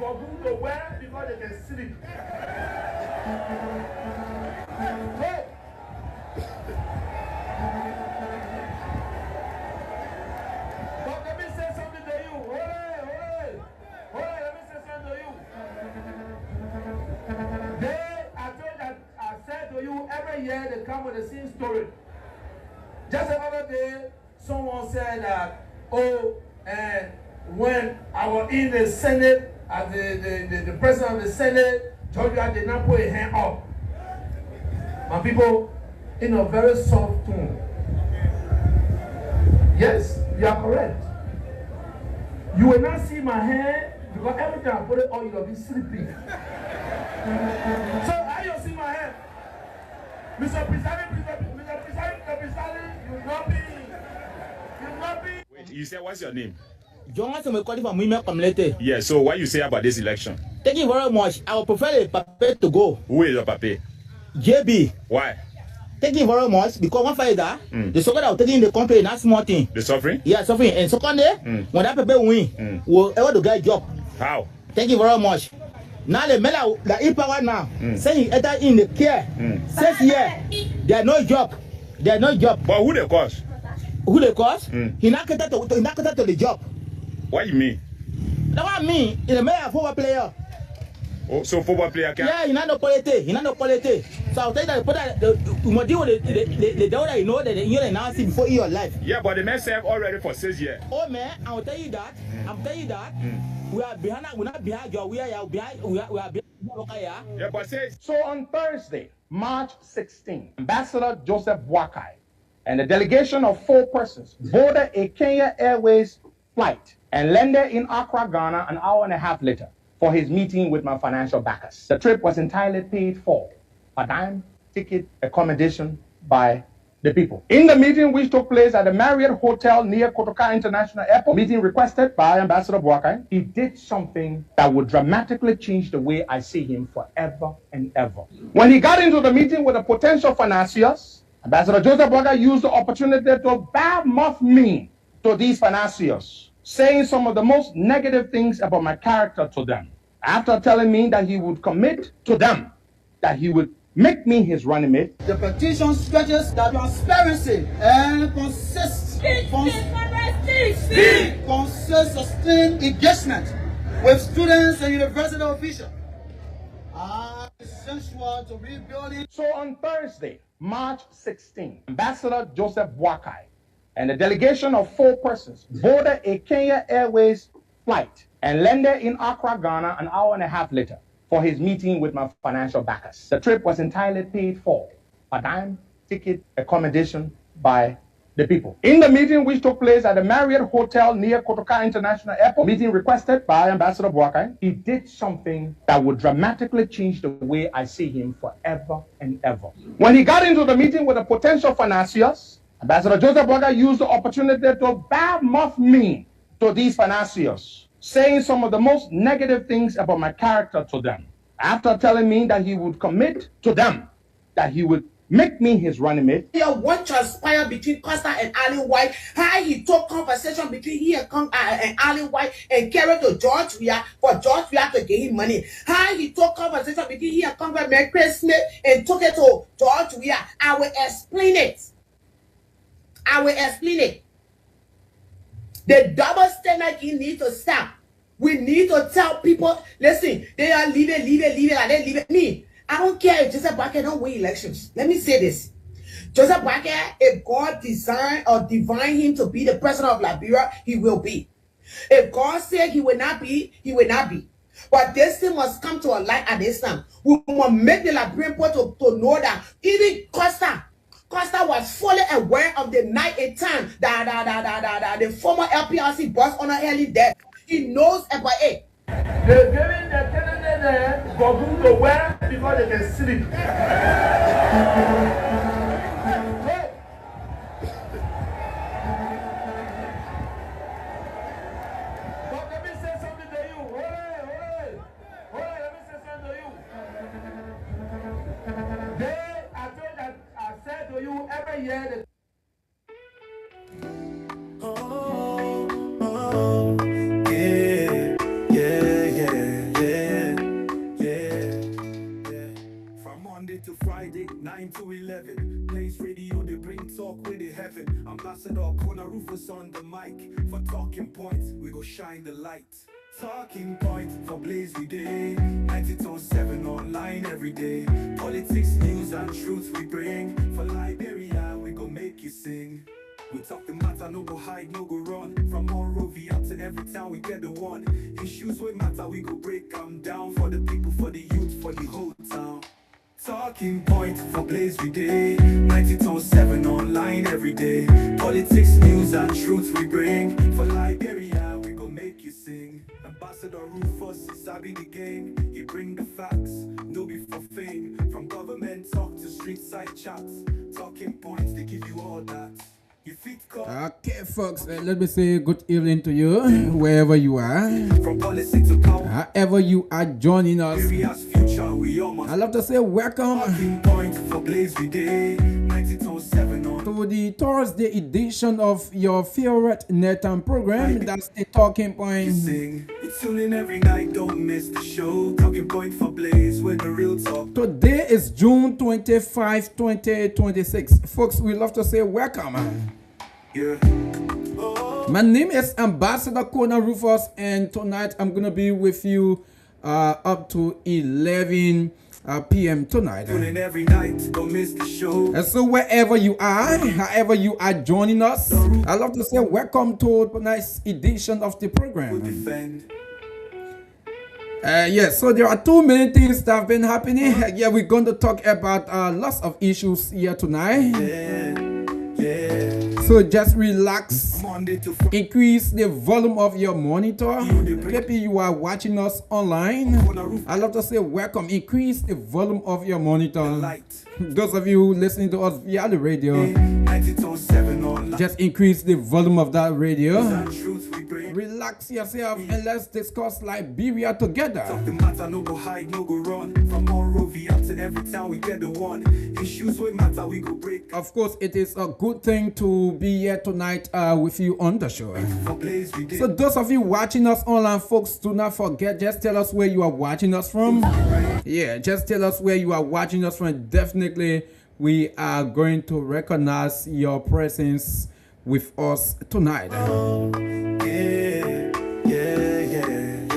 for whom to wear because they can sleep. Hey. But let me say something to you. Let me say something to you. I said to you, every year they come with the same story. Just the other day, someone said that, when I was in the Senate, as the president of the Senate, Georgia did not put a hand up. My people, in a very soft tone. Yes, you are correct. You will not see my hand because every time I put it on, you will be sleeping. So how you see my hand? Mr. President, you not be. Wait, you said what's your name? Yeah, so what you say about this election? thank you very much. I would prefer the paper to go. Who is your papa? JB. Why? Thank you very much. Because one father, the soccer that taking the country, not small thing. The suffering? Yeah, suffering. And secondly, when that paper win, will ever to get job. How? Thank you very much. Now the men the power now, saying enter in the care. 6 years, there are no job. There are no job. But who the cause? Who the cause? He not get to the job. What you mean? That what I mean. In the mayor football player. Oh, so football player can? Yeah, he not no politics. He not no politics. So I'll tell you that the deal with the that you know that you now see before in your life. Yeah, but the man served already for 6 years. Oh man, I will tell you that. I'm telling you that. We are behind. We're not behind you. We are behind. We are behind. Yeah, but say. So on Thursday, March 16, Ambassador Joseph Boakai and a delegation of 4 persons boarded a Kenya Airways flight and landed in Accra, Ghana an hour and a half later for his meeting with my financial backers. The trip was entirely paid for, a dime, ticket, accommodation by the people. In the meeting, which took place at the Marriott Hotel near Kotoka International Airport, meeting requested by Ambassador Boakai, he did something that would dramatically change the way I see him forever and ever. When he got into the meeting with the potential financiers, Ambassador Joseph Boakai used the opportunity to badmouth me to these financiers, saying some of the most negative things about my character to them. After telling me that he would commit to them, that he would make me his running mate. The petition stretches that transparency and consists sustained engagement with students and university officials are essential to rebuilding. So on Thursday, March 16, Ambassador Joseph Boakai and a delegation of 4 persons boarded a Kenya Airways flight and landed in Accra, Ghana an hour and a half later for his meeting with my financial backers. The trip was entirely paid for, a dime, ticket, accommodation by the people. In the meeting, which took place at the Marriott Hotel near Kotoka International Airport, meeting requested by Ambassador Boakai, he did something that would dramatically change the way I see him forever and ever. When he got into the meeting with the potential financiers, Ambassador Joseph Boakai used the opportunity to badmouth me to these financiers, saying some of the most negative things about my character to them. After telling me that he would commit to them, that he would make me his running mate. What transpired between Costa and Allen White, how he took conversation between he and Allen White and carried to George Weah for George Weah to give him money. How he took conversation between he and Congressman Chris Smith and took it to George Weah. I will explain it. The double standard you need to stop. We need to tell people, listen, they are leaving, like they leaving me. I don't care if Joseph Boakai don't win elections. Let me say this. Joseph Boakai, if God designed or divine him to be the president of Liberia, he will be. If God said he will not be, he will not be. But this thing must come to a light at this time. We must make the Liberian people to know that even Costa was fully aware of the night and time that the former LPRC boss on Helen dead. He knows about it. They're giving the candidate for whom to wear because they can sleep. But let me say something to you. Let me say something to you. I said to you every year. Yeah. on the mic. For talking points, we go shine the light. Talking point for Blaze we day. 90.7 online every day. Politics, news and truth we bring. For Liberia, we go make you sing. We talk the matter, no go hide, no go run. From Monrovia to every town, we get the one. Issues with matter, we go break them down. For the people, for the youth, for the whole town. Talking point for Blaze we day. 90.7 online every day. Politics, news and truth we bring. For Liberia, we go make you sing. Ambassador Rufus is sabi the game. He bring the facts, no be for fame. From government talk to street side chats. Talking points, they give you all that. Okay, folks, let me say good evening to you, wherever you are, From policy to power, however you are joining us. Liberia's future, we almost I love to say welcome talking point for Blaze we day. 90.7 on to the Thursday edition of your favorite nighttime program. That's the Talking Point. sing. We tune in every night, don't miss the show. Talking point for Blaze with the real talk. Today is June 25, 2026. Folks, we love to say welcome. Yeah. My name is Ambassador KONAH Rufus, and tonight I'm going to be with you up to 11 p.m. tonight. Tune in every night, don't miss the show. And so wherever you are, however you are joining us, I love to say welcome to tonight's edition of the program. Defend. Yes, so there are too many things that have been happening. Yeah, we're going to talk about lots of issues here tonight. Yeah. So just relax, Monday to Friday. increase the volume of your monitor. Maybe you are watching us online. I love to say welcome, increase the volume of your monitor. Light. Those of you listening to us via the radio, 90.7 on just increase the volume of that radio. and truth we bring. Relax yourself and let's discuss Liberia together. Talk the matter, no go hide, no go run. From Monrovia to every town, we get the one. Issues with matter, we go break. Of course, it is a good thing to be here tonight with you on the show. For Blaze we day. So those of you watching us online, folks, do not forget, just tell us where you are watching us from. Yeah, just tell us where you are watching us from. Definitely, we are going to recognize your presence with us tonight.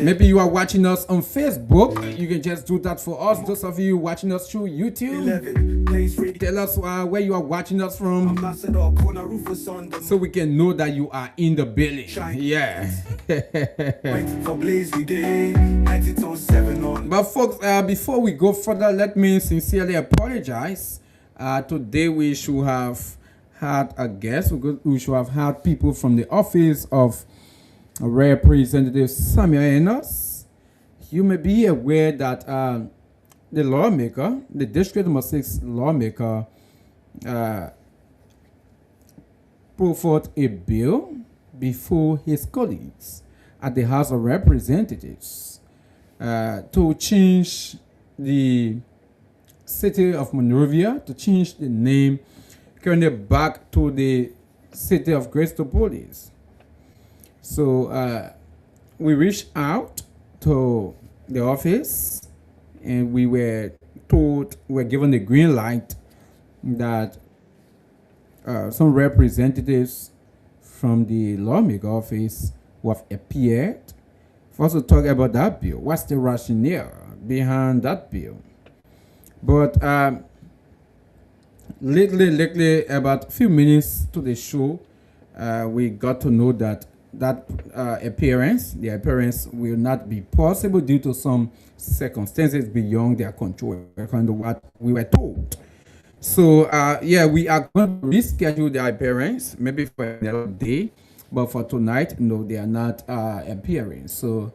Maybe you are watching us on Facebook. You can just do that for us. Those of you watching us through YouTube, 11 Blaze radio. tell us where you are watching us from, Ambassador KONAH Rufus on the so we can know that you are in the building. Yeah. mic. For Blaze we day. 90.7 on. But folks, before we go further, let me sincerely apologize. Today we should have had a guest. We should have had people from the office of Representative Samuel Enos. You may be aware that the lawmaker, the District Number 6 lawmaker, put forth a bill before his colleagues at the House of Representatives to change the city of Monrovia, to change the name currently back to the city of Christopolis. So we reached out to the office and we were told, we were given the green light that some representatives from the lawmaker office who have appeared for us to talk about that bill. What's the rationale behind that bill? But lately, about a few minutes to the show, we got to know that the appearance will not be possible due to some circumstances beyond their control, according to what we were told. So, yeah, we are going to reschedule the appearance, maybe for another day, but for tonight, no, they are not appearing. So,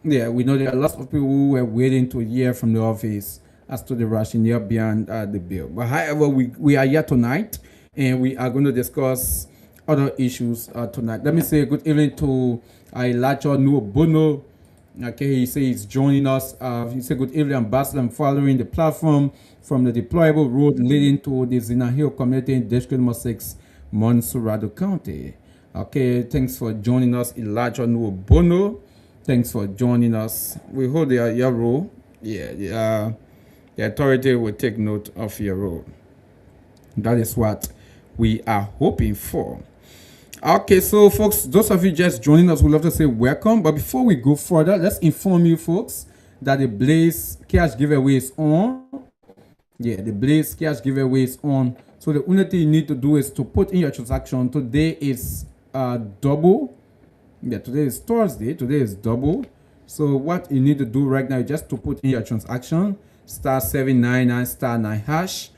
yeah, we know there are lots of people who were waiting to hear from the office as to the rationale behind the bill. But however, we are here tonight, and we are going to discuss other issues tonight. Let me say good evening to Elijah Nuobono. Okay, he says he's joining us. He said good evening, Ambassador. I'm following the platform from the deployable road leading to the Zina Hill community in District Number 6, Monserrado County. Okay, thanks for joining us, Elijah Nuobono. Thanks for joining us. We hold your role. Yeah, the authority will take note of your role. That is what we are hoping for. Okay, so folks, those of you just joining us, we'd love to say welcome. But before we go further, let's inform you folks that the Blaze cash giveaway is on. Yeah, the Blaze cash giveaway is on. So the only thing you need to do is to put in your transaction. Today is double. Yeah, today is Thursday. Today is double. So what you need to do right now is just to put in your transaction *799*9#.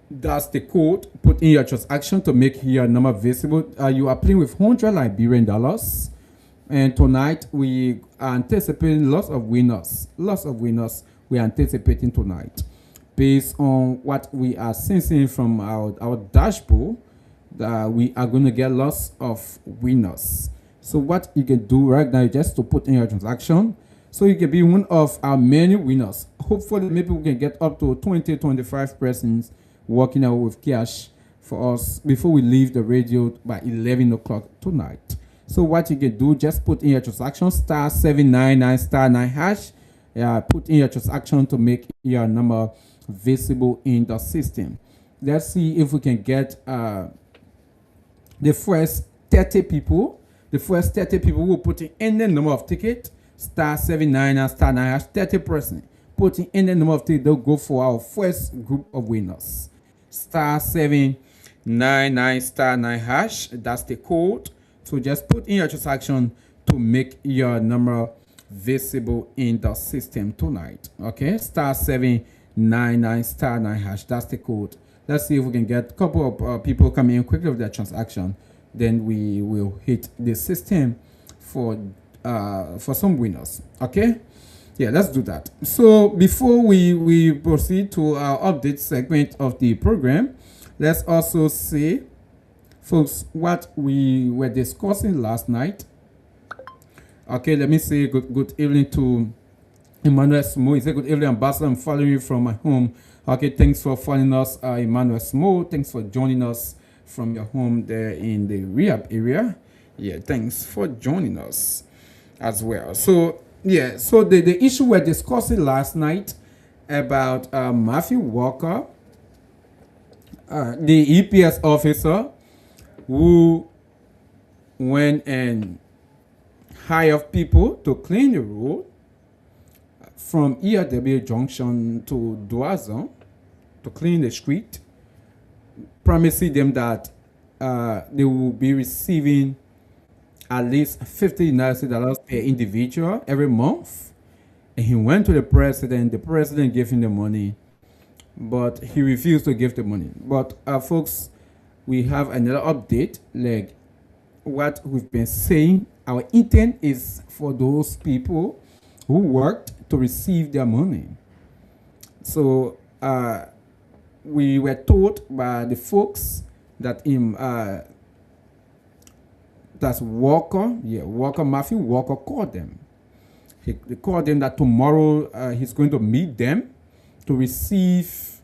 That's the code. Put in your transaction to make your number visible. You are playing with $100 Liberian, and tonight we are anticipating lots of winners. Lots of winners we are anticipating tonight, based on what we are sensing from our dashboard. That we are going to get lots of winners. So what you can do right now is just to put in your transaction, so you can be one of our many winners. Hopefully, maybe we can get up to 20-25 persons walking out with cash for us before we leave the radio by 11 o'clock tonight. So what you can do, just put in your transaction *799*9#. Put in your transaction to make your number visible in the system. Let's see if we can get the first 30 people. The first 30 people will put in any number of tickets, *799*9#, 30%. Putting in the number of tickets, they'll go for our first group of winners. *799*9#. That's the code. So just put in your transaction to make your number visible in the system tonight. Okay, *799*9#. That's the code. Let's see if we can get a couple of people coming in quickly with their transaction. Then we will hit the system for some winners. Okay. Yeah, let's do that. So before we proceed to our update segment of the program, let's also see, folks, what we were discussing last night. Okay, let me say good evening to Emmanuel Smo. He said, good evening, Ambassador. I'm following you from my home. Okay, thanks for following us, Emmanuel Smo. Thanks for joining us from your home there in the Rehab area. Yeah, thanks for joining us as well. So yeah, so the issue we're discussing last night about Matthew Walker, the EPS officer who went and hired people to clean the road from ERW Junction to Doazon, to clean the street, promising them that they will be receiving at least $50 per individual every month. And he went to the president gave him the money, but he refused to give the money. But folks, we have another update, like what we've been saying. Our intent is for those people who worked to receive their money. So we were told by the folks that that's Walker, Matthew Walker called them. He called them that tomorrow he's going to meet them to receive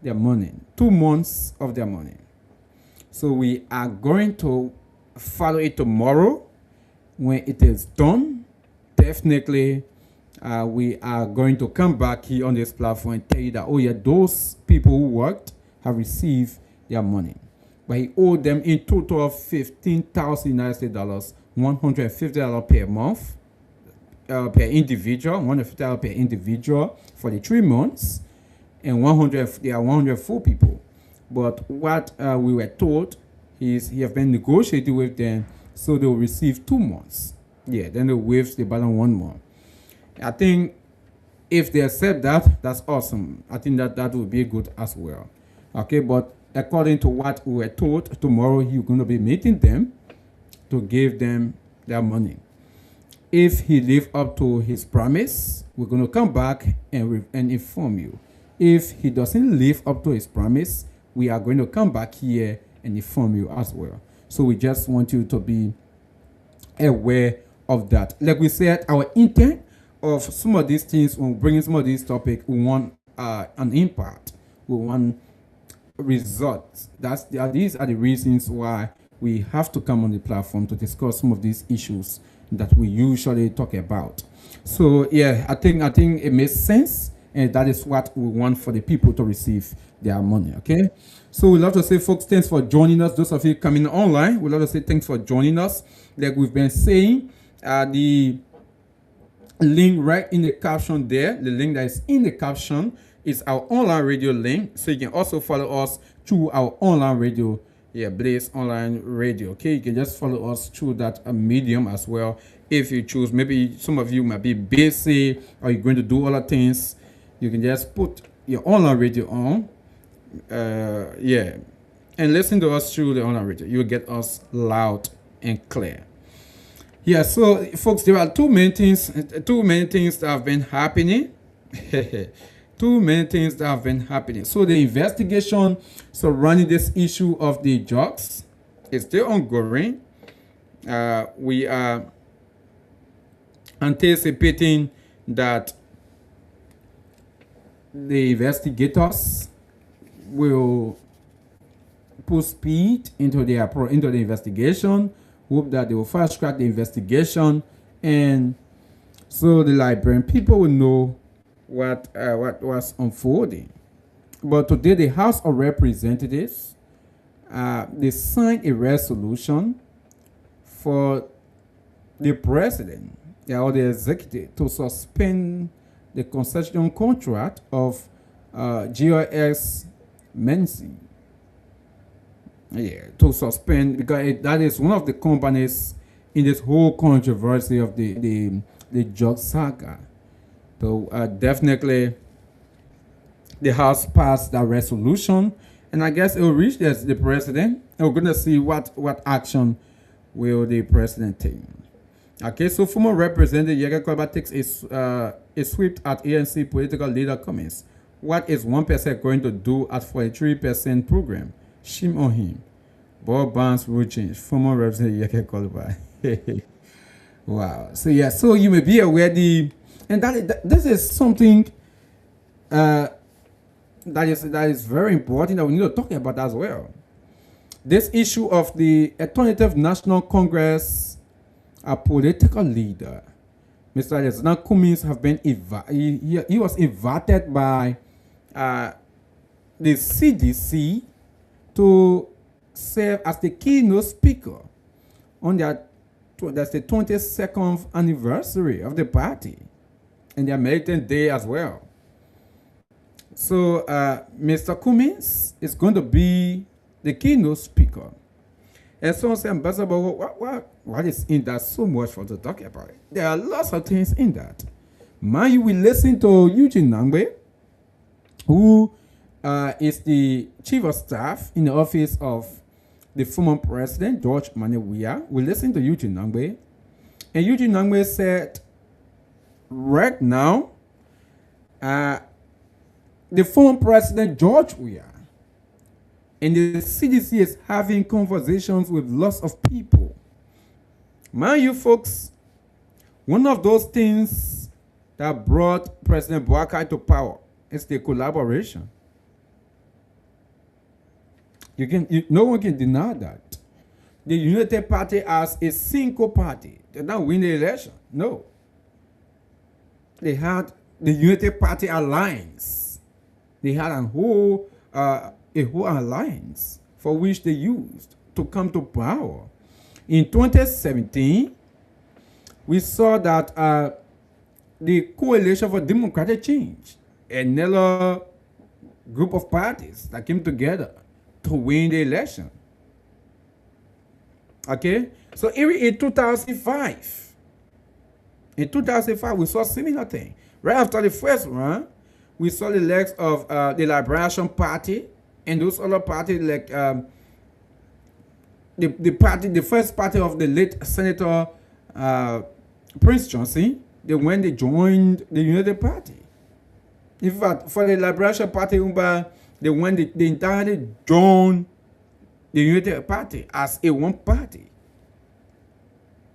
their money, 2 months of their money. So we are going to follow it tomorrow. When it is done, definitely we are going to come back here on this platform and tell you that, oh yeah, those people who worked have received their money. But he owed them in total of $15,000, $150 per month, per individual, $150 per individual for the 3 months, and 104 people. But what we were told is he has been negotiating with them, so they will receive 2 months. Yeah, then they waive the balance 1 month. I think if they accept that, that's awesome. I think that would be good as well. Okay, but according to what we were told, tomorrow he's going to be meeting them to give them their money. If he lives up to his promise, we're going to come back and inform you. If he doesn't live up to his promise, we are going to come back here and inform you as well. So we just want you to be aware of that. Like we said, our intent of some of these things, when bringing some of these topics, we want an impact. We want results. These are the reasons why we have to come on the platform to discuss some of these issues that we usually talk about. So yeah, I think it makes sense, and that is what we want for the people to receive their money. Okay, so we love to say, folks, thanks for joining us. Those of you coming online, we love to say thanks for joining us. Like we've been saying, the link right in the caption there, the link that is in the caption is our online radio link. So you can also follow us through our online radio, Blaze Online Radio. Okay, you can just follow us through that medium as well if you choose. Maybe some of you might be busy or you're going to do other things. You can just put your online radio on, and listen to us through the online radio. You'll get us loud and clear. Yeah, so folks, there are too many things that have been happening. Too many things that have been happening. So the investigation surrounding this issue of the drugs is still ongoing. We are anticipating that the investigators will put speed into the investigation. Hope that they will fast track the investigation, and so the Liberian people will know what was unfolding. But today, the House of Representatives they signed a resolution for the president or the executive to suspend the concession contract of GOS Mency. To suspend, because that is one of the companies in this whole controversy of the drug saga. So definitely the House passed that resolution, and I guess it will reach the president. We're going to see what action will the president take. Okay, so former Representative Yega Kwaba takes a sweep at ANC political leader comments. What is 1% going to do at 43% program? Shame on him. Bob Barnes will change. Former Representative Yega Kwaba. Wow. So you may be aware this is something that is very important that we need to talk about as well. This issue of the Alternative National Congress, a political leader, Mr. Alexander Cummings, have been he was invited by the CDC to serve as the keynote speaker on that's the 22nd anniversary of the party and their American Day as well. So Mr. Cummings is going to be the keynote speaker. And someone said, Ambassador, what is in that so much for to talk about it? There are lots of things in that. Man, you will listen to Eugene Nangbe, who is the chief of staff in the office of the former president, George Manewia. We listen to Eugene Nangbe. And Eugene Nangbe said, right now, the former president, George Weah, and the CDC is having conversations with lots of people. Mind you, folks, one of those things that brought President Boakai to power is the collaboration. No one can deny that. The United Party as a single party did not win the election. No. They had the United Party Alliance. They had a whole alliance for which they used to come to power. In 2017, we saw that the Coalition for Democratic Change, another group of parties that came together to win the election. Okay? So in 2005, we saw a similar thing. Right after the first one, we saw the legs of the Liberation Party and those other parties like the first party of the late Senator Prince Johnson. They joined the United Party. In fact, for the Liberation Party, they entirely joined the United Party as a one party.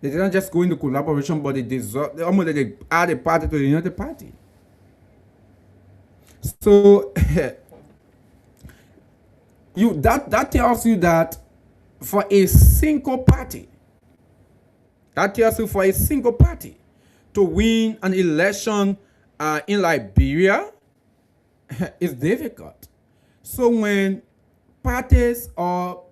They didn't just go into collaboration, but they added a party to the United Party. So that tells you that for a single party, to win an election in Liberia, it's difficult. So when parties or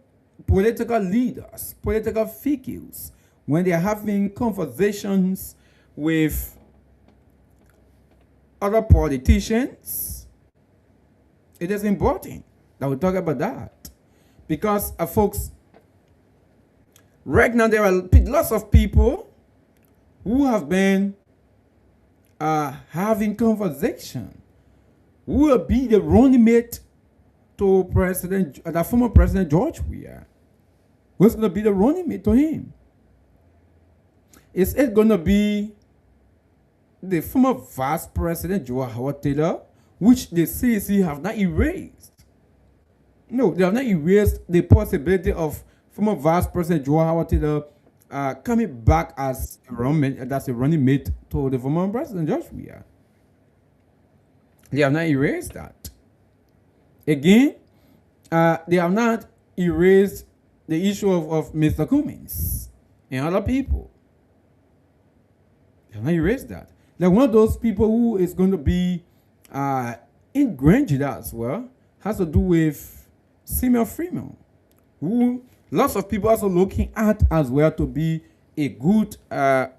political leaders, political figures, when they are having conversations with other politicians, it is important that we talk about that. Because, folks, right now there are lots of people who have been having conversation who will be the running mate to the former President George Weah. Who's going to be the running mate to him? Is it going to be the former Vice President Joe Howard Taylor, which the CDC have not erased? No, they have not erased the possibility of former Vice President Joe Howard Taylor coming back as a running mate to the former President George Weah. They have not erased that. Again, they have not erased the issue of Mr. Cummings and other people. They have not erased that. Like one of those people who is going to be ingrained as well has to do with Simeon Freeman, who lots of people also looking at as well to be a good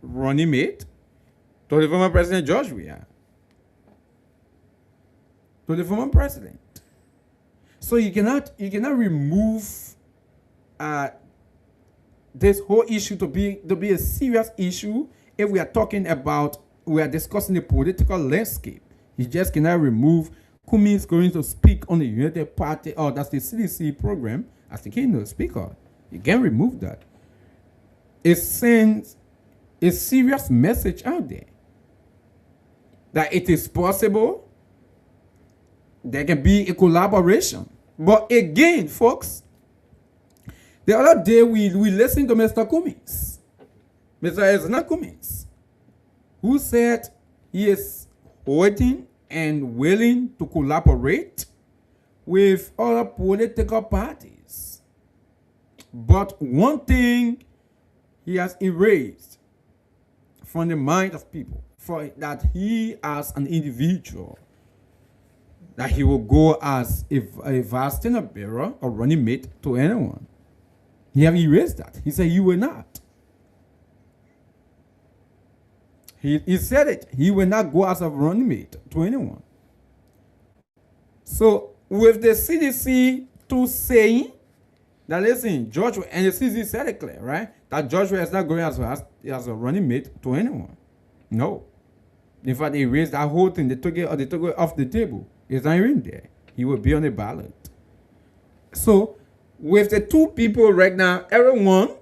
running mate to the former President George Weah. To the former president. So you cannot remove this whole issue to be a serious issue if we are discussing the political landscape. You just cannot remove Cummings going to speak on the United Party, or that's the CDC program, as the keynote speaker. You can't remove that. It sends a serious message out there that it is possible there can be a collaboration. But again, folks, the other day we listened to Mr. Cummings, Mr. Ezra Cummings, who said he is waiting and willing to collaborate with other political parties. But one thing he has erased from the mind of people, for that he as an individual, that he will go as a vice tenor bearer or running mate to anyone. He have erased that. He said, you will not. He said it. He will not go as a running mate to anyone. So with the CDC to saying that, listen, George, and the CDC said it clear, right? That George is not going as a running mate to anyone. No. In fact, they erased that whole thing. They took it off the table. It's not in there. He will be on the ballot. So with the two people right now, everyone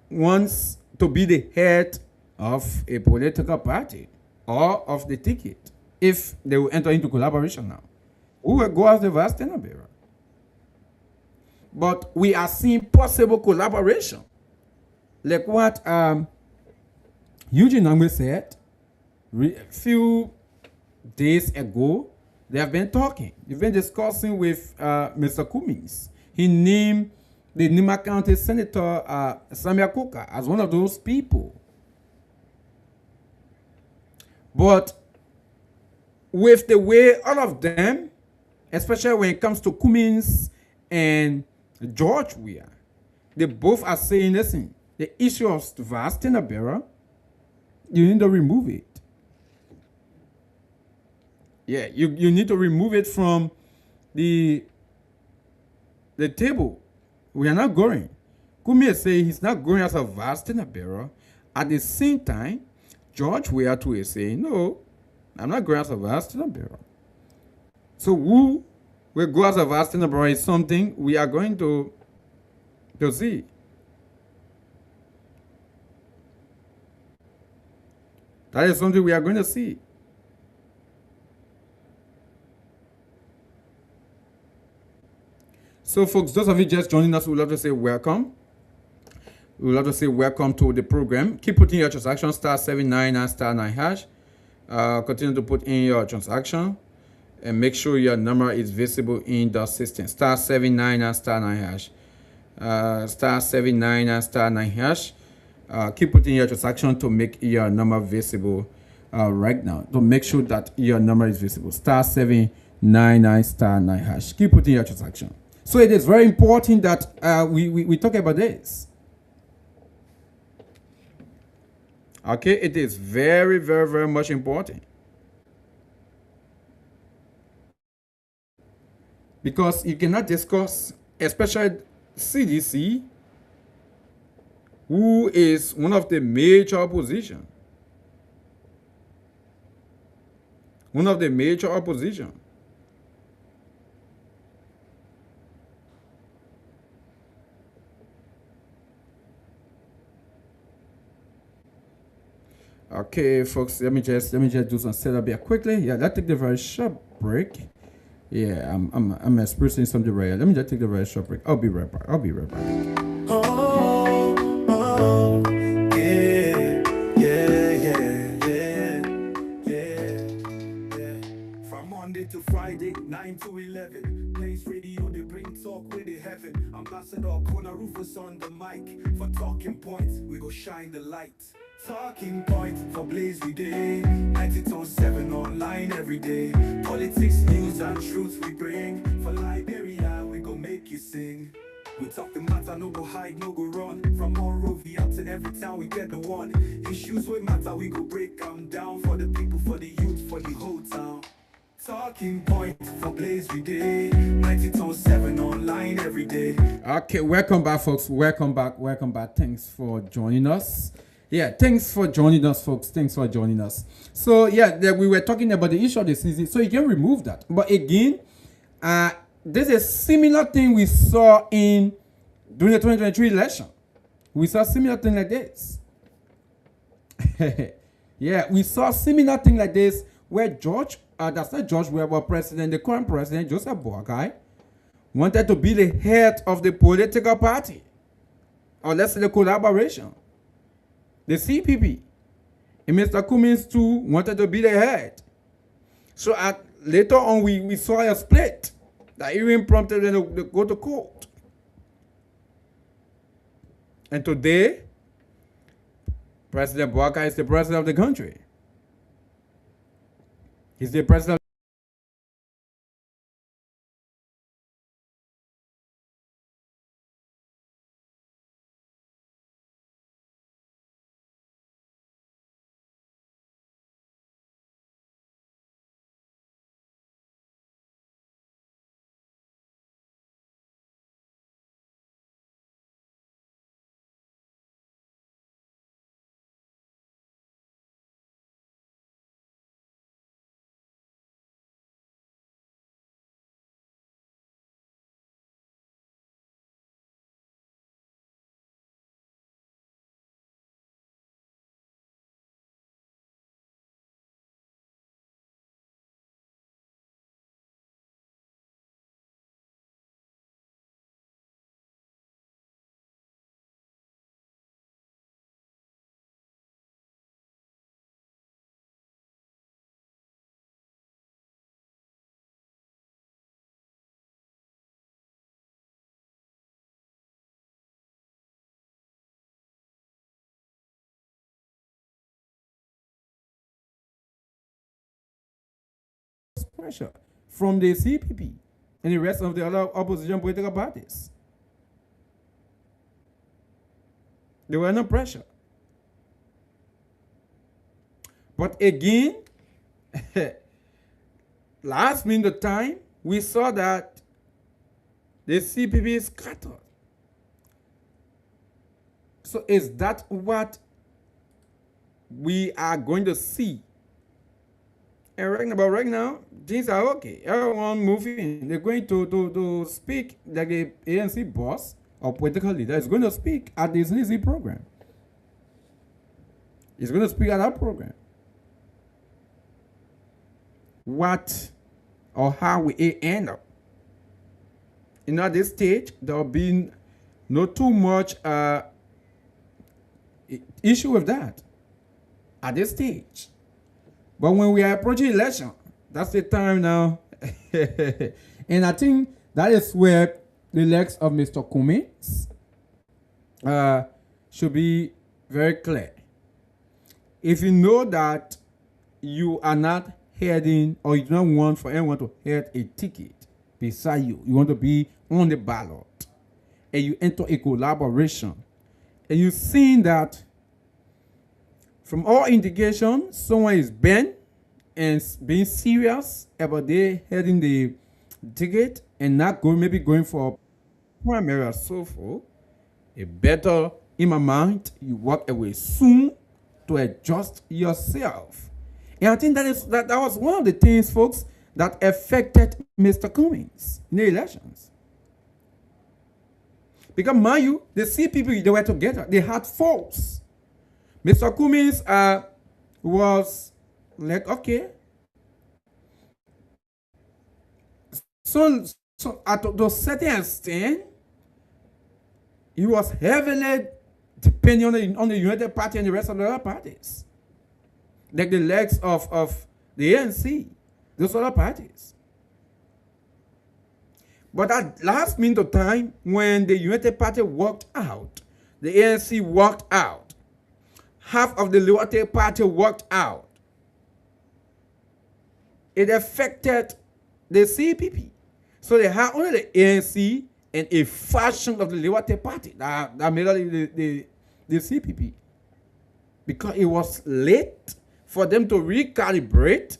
wants to be the head of a political party or of the ticket if they will enter into collaboration now. Who will go as the vice tenor bearer? But we are seeing possible collaboration. Like what Eugene Angwe said a few days ago. They have been talking. They've been discussing with Mr. Cummings. He named the Nima County Senator Samia Kuka as one of those people. But with the way all of them, especially when it comes to Cummings and George Weah, they both are saying, listen, the issue of vice tenor bearer, you need to remove it. Yeah, you need to remove it from the table. We are not going. Cummings say he's not going as a vice tenor bearer. At the same time, George Weah too is saying, no, I'm not going as a vice tenor bearer. So who will go as a vice tenor bearer is something we are going to see. That is something we are going to see. So, folks, those of you just joining us, we would love to say welcome. We would love to say welcome to the program. Keep putting your transaction, *79 and *9#. Continue to put in your transaction and make sure your number is visible in the system. *79 and *9#. *79 and *9#. Keep putting your transaction to make your number visible right now. To make sure that your number is visible. *79 *9 Keep putting your transaction. So it is very important that we talk about this. Okay, it is very, very, very much important. Because you cannot discuss, especially CDC, who is one of the major opposition. One of the major opposition. Okay, folks, let me just do some setup here quickly. Yeah, let's take the very short break. Yeah, I'm expressing something right here. Let me just take the very short break. I'll be right back. From Monday to Friday, 9 to 11. Blaze Radio, they bring talk with the heaven. Ambassador KONAH RUFUS on the mic. For talking points, we go shine the light. Talking point for Blaze Day. 90.7 online every day. Politics, news, and truth we bring. For Liberia, we go make you sing. We talk the matter, no go hide, no go run. From Monrovia to every town, we get the one. Issues we matter, we go break them down. For the people, for the youth, for the whole town. Talking point for Blaze Day. 90.7 online every day. Okay, welcome back, folks. Welcome back. Thanks for joining us. Yeah, thanks for joining us, folks. Thanks for joining us. So, yeah, we were talking about the issue of the season. So, you can remove that. But again, there's a similar thing we saw during the 2023 election. We saw a similar thing like this. Yeah, we saw a similar thing like this where that's not George Weber president, the current president, Joseph Boakai, wanted to be the head of the political party. Or let's say the collaboration. The CPP. And Mr. Cummings too wanted to be the head. So later on we saw a split that even prompted them to go to court. And today, President Boakai is the president of the country. He's the president. Pressure from the CPP and the rest of the other opposition political parties. There were no pressure. But again, last minute time, we saw that the CPP is scattered. So is that what we are going to see? And right now, things are okay. Everyone moving. They're going to speak like the ANC boss or political leader is going to speak at this NISI program. He's going to speak at that program. What or how we end up. At this stage, there will be not too much issue with that at this stage. But when we are approaching election, that's the time now. And I think that is where the legs of Mr. Cummings should be very clear. If you know that you are not heading, or you do not want for anyone to head a ticket beside you. You want to be on the ballot, and you enter a collaboration, and you see that from all indications, someone is bent and being serious about they heading the ticket and not going, maybe going for primary or so forth. It better, in my mind, you walk away soon to adjust yourself. And I think that was one of the things, folks, that affected Mr. Cummings in the elections. Because mind you, the CPP, they were together. They had force. Mr. Cummings was like, okay. So at a certain extent, he was heavily depending on the United Party and the rest of the other parties. Like the legs of the ANC, those other parties. But at last minute of time, when the United Party walked out, the ANC walked out, half of the Liberty Party walked out, it affected the CPP. So they had only the ANC and a faction of the Liberty Party that made up the CPP. Because it was late for them to recalibrate,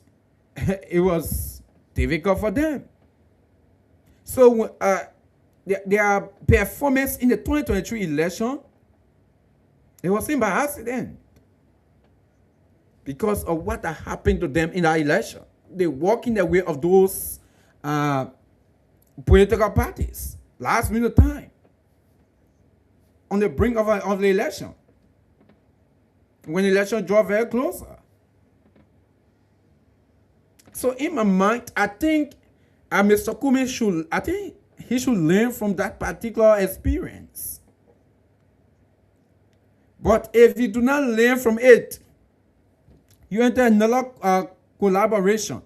it was difficult for them. So their performance in the 2023 election, it was seen by accident because of what happened to them in that election. They walk in the way of those political parties. Last minute time. On the brink of the election. When the election draw very closer. So in my mind, I think Mr. Cummings he should learn from that particular experience. But if you do not learn from it, you enter another collaboration,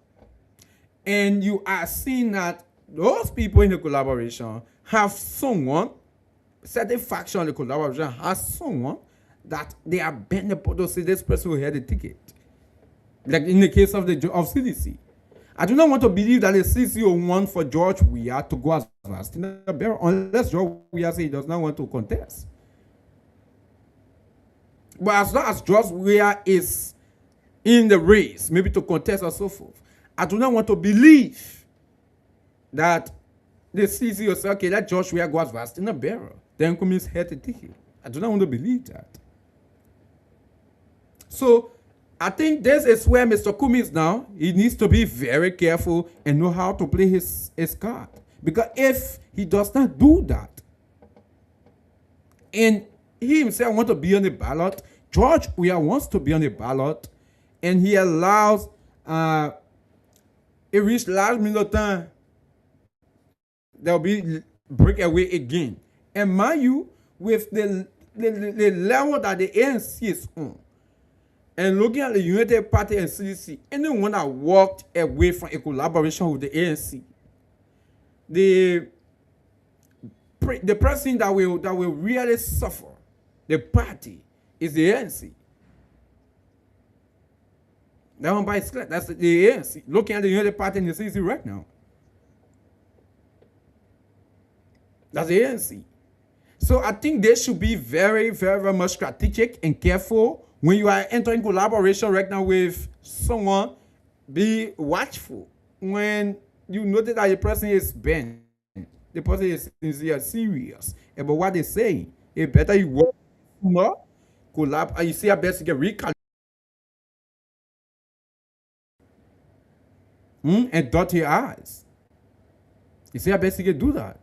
and you are seeing that those people in the collaboration have someone, certain faction of the collaboration has someone that they are bent to say this person will get the ticket. Like in the case of CDC. I do not want to believe that the CDC will want for George Weah to go as fast in the barrel unless George Weah says he does not want to contest. But as long as George Weah is in the race, maybe to contest or so forth, I do not want to believe that the CDC will say, okay, let George Weah go as fast in the barrel. Then Cummings head the ticket. I do not want to believe that. So I think this is where Mr. Cummings now, he needs to be very careful and know how to play his card. Because if he does not do that, and he himself wants to be on the ballot, George Weah wants to be on the ballot, and he allows it reach last minute time, there will be breakaway again. And mind you, with the level that the ANC is on, and looking at the United Party and CDC, anyone that walked away from a collaboration with the ANC, the person that will really suffer, the party, is the ANC. That one by itself, that's the ANC. Looking at the United Party and the CDC right now, that's the ANC. So I think they should be very, very, very much strategic and careful. When you are entering collaboration right now with someone, be watchful. When you notice that the person is bent, the person is serious about what they say, it better you work more, collab, and you see how best you get recalibrate and dot your eyes. You see how best you can do that.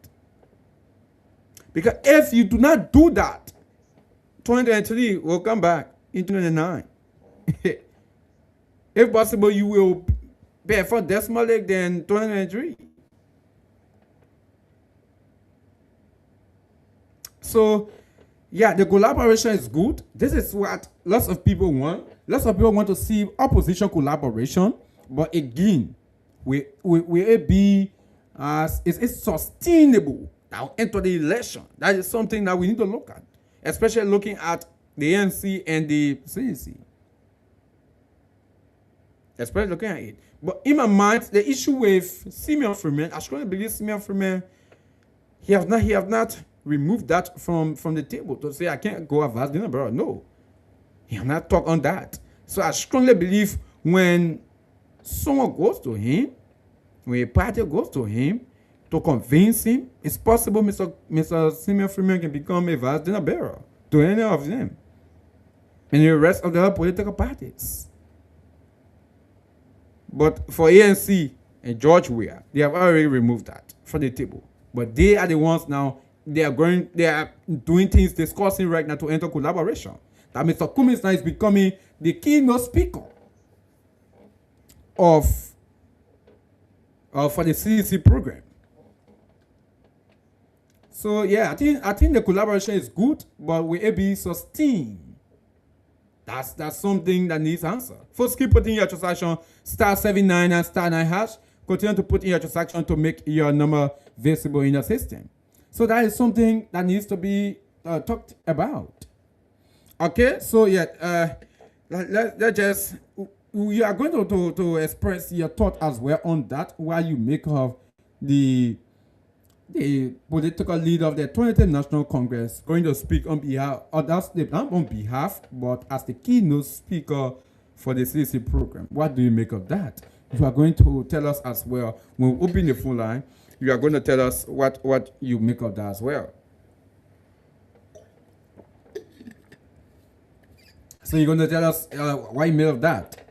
Because if you do not do that, 2023 will come back in 2029. If possible, you will pay for decimal leg than 2023. So, yeah, the collaboration is good. This is what lots of people want. Lots of people want to see opposition collaboration, but again, will it be it's sustainable now into the election? That is something that we need to look at, especially looking at the ANC and the CDC. especially looking at it. But in my mind, the issue with Simeon Freeman, I strongly believe Simeon Freeman, he have not removed that from the table to say I can't go avast dinner, bro. No, he have not talked on that. So I strongly believe when someone goes to him, when a party goes to him to convince him, it's possible Mr. Simeon Freeman can become a vast dinner bearer to any of them and the rest of the political parties. But for ANC and George Weah, they have already removed that from the table. But they are the ones now, they are doing things, discussing right now to enter collaboration. That Mr. Cummings now is becoming the keynote speaker for the CDC program. So yeah, I think the collaboration is good, but will it be sustained? That's something that needs answer. First, keep putting your transaction *79 and *9#. Continue to put in your transaction to make your number visible in your system. So that is something that needs to be talked about. Okay, so yeah, let's just, we are going to express your thought as well on that while you make of the political leader of the 20th National Congress going to speak on behalf, or that's not on behalf, but as the keynote speaker for the CDC program. What do you make of that? You are going to tell us as well. When we open the phone line, you are going to tell us what you make of that as well. So you're going to tell us what you made of that.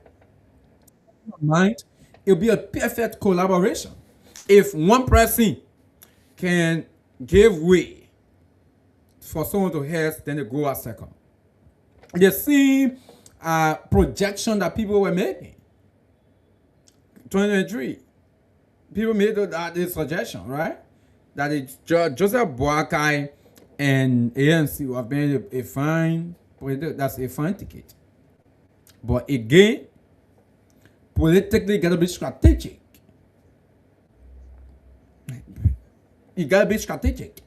Mind, it'll be a perfect collaboration if one person can give way for someone to help, then they go a second. The same projection that people were making. 2023, people made this suggestion, right? That Joseph Boakai and ANC have been a fine, that's a fine ticket. But again, politically, gotta be strategic. You gotta be strategic.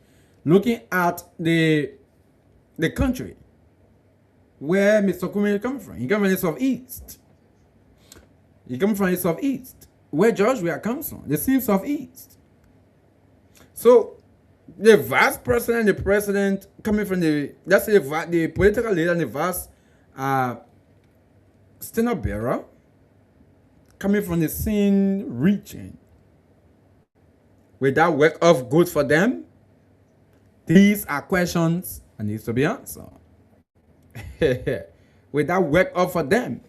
Looking at the country where Mr. Cummings is coming from. He comes from the southeast. He comes from the southeast. Where George Weah comes from, the same southeast. So the vice president and the president coming from the political leader and the vice standard bearer coming from the same region. Will that work off good for them? These are questions that needs to be answered. Will that work off for them?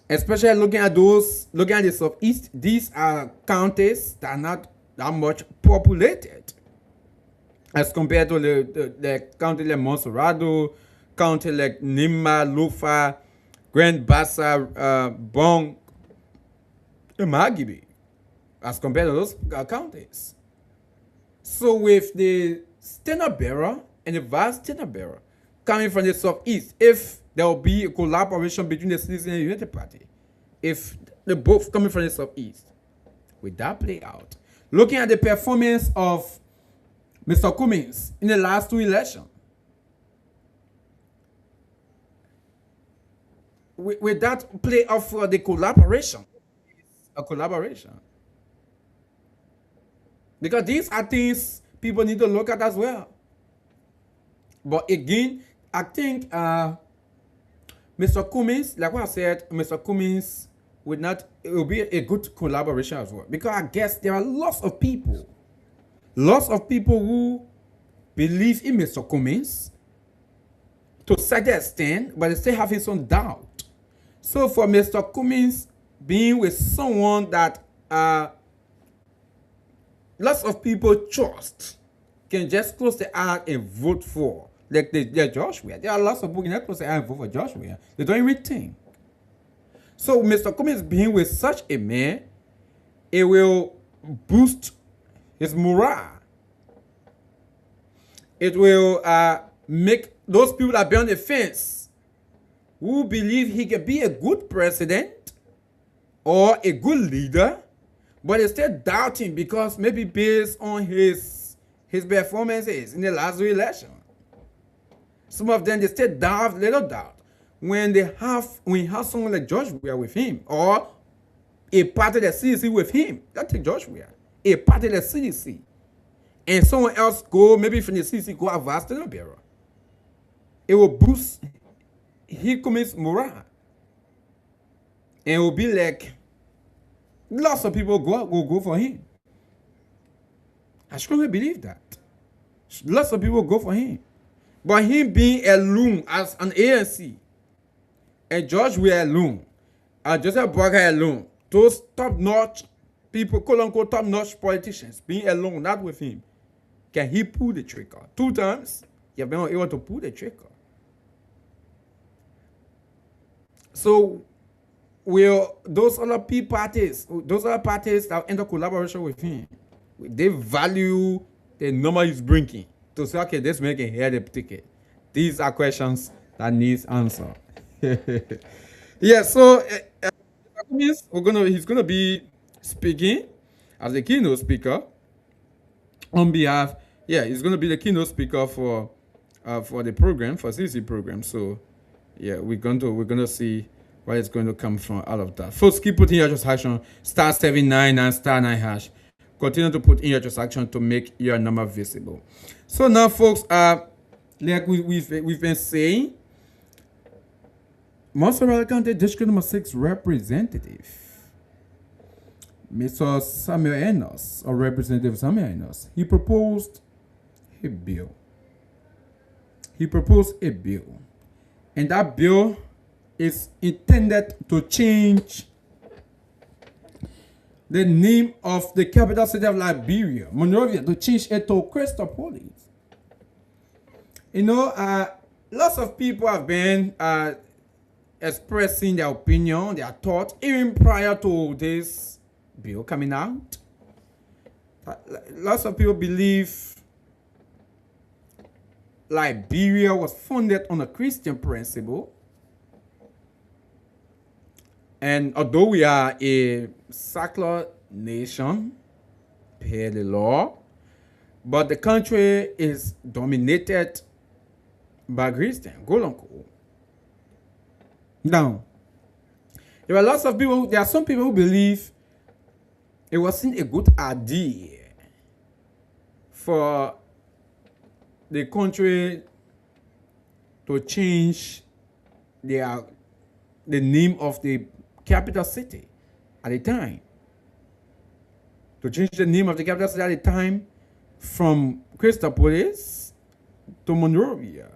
Especially looking at the southeast, these are counties that are not that much populated as compared to the county like Monserrado, county like Nima, Lufa, Grand Bassa, Bong, and Magibi, as compared to those counties. So with the standard bearer and the vice standard bearer coming from the southeast, if there will be a collaboration between the Citizen and Unity Party, if they're both coming from the southeast, will that play out? Looking at the performance of Mr. Cummings in the last two elections, will that play off for the collaboration? A collaboration. Because these are things people need to look at as well. But again, I think Mr. Cummings, like what I said, Mr. Cummings it will be a good collaboration as well. Because I guess there are lots of people who believe in Mr. Cummings to such an extent, but they still have his own doubt. So for Mr. Cummings being with someone that lots of people trust, can just close the eye and vote for, like the Josh Weah. There are lots of people that close the eye and vote for Josh Weah. They don't even think. So Mr. Cummings being with such a man, it will boost his morale. It will make those people that be on the fence who believe he can be a good president or a good leader, but they're still doubting because maybe based on his performances in the last election. Some of them, they still doubt, little doubt. when we have someone like George Weah with him, or a part of the CDC with him. That's George Weah, a part of the CDC, and someone else go maybe from the CDC go advance to the bureau. It will boost his morale, and it will be like lots of people will go for him. I strongly believe that. Lots of people go for him. But him being alone as an ANC, and George Weah alone, and Joseph Boakai alone, those top-notch people, quote-unquote top-notch politicians, being alone, not with him, can he pull the trigger? 2 times, he has been able to pull the trigger. So, will those other parties that enter collaboration with him, they value the number he's bringing to say, okay, this man can hear the ticket. These are questions that needs answer. Yeah, so he's gonna be speaking as the keynote speaker on behalf. Yeah, he's gonna be the keynote speaker for the program, for CC program. So yeah, we're gonna see what is going to come from out of that. First, keep putting your transaction *799 and *9#. Continue to put in your transaction to make your number visible. So now, folks, like we've been saying, Montserrat County District Number 6 representative, Mr. Samuel Enos, or Representative Samuel Enos, he proposed a bill. And that bill is intended to change the name of the capital city of Liberia, Monrovia, to change it to Christopolis. You know, lots of people have been expressing their opinion, their thoughts, even prior to this bill coming out. Lots of people believe Liberia was founded on a Christian principle. And although we are a secular nation, per the law, but the country is dominated by Christian, quote-unquote. Now, there are some people who believe it wasn't a good idea for the country to change the name of the capital city at the time. To change the name of the capital city at the time from Christopolis to Monrovia.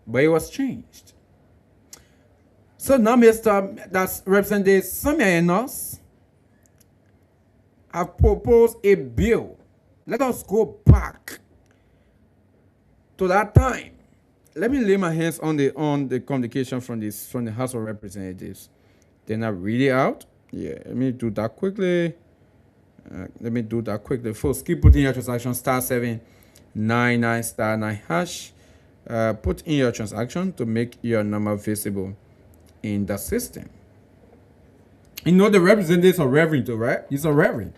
But it was changed. So now that's Representative Samuel Enos have proposed a bill. Let us go back to that time. Let me lay my hands on the communication from the House of Representatives. Then I read it out. Yeah, let me do that quickly. First, keep putting your transaction *799 *9#. Put in your transaction to make your number visible in the system. You know the representatives are reverend too, right? He's a reverend.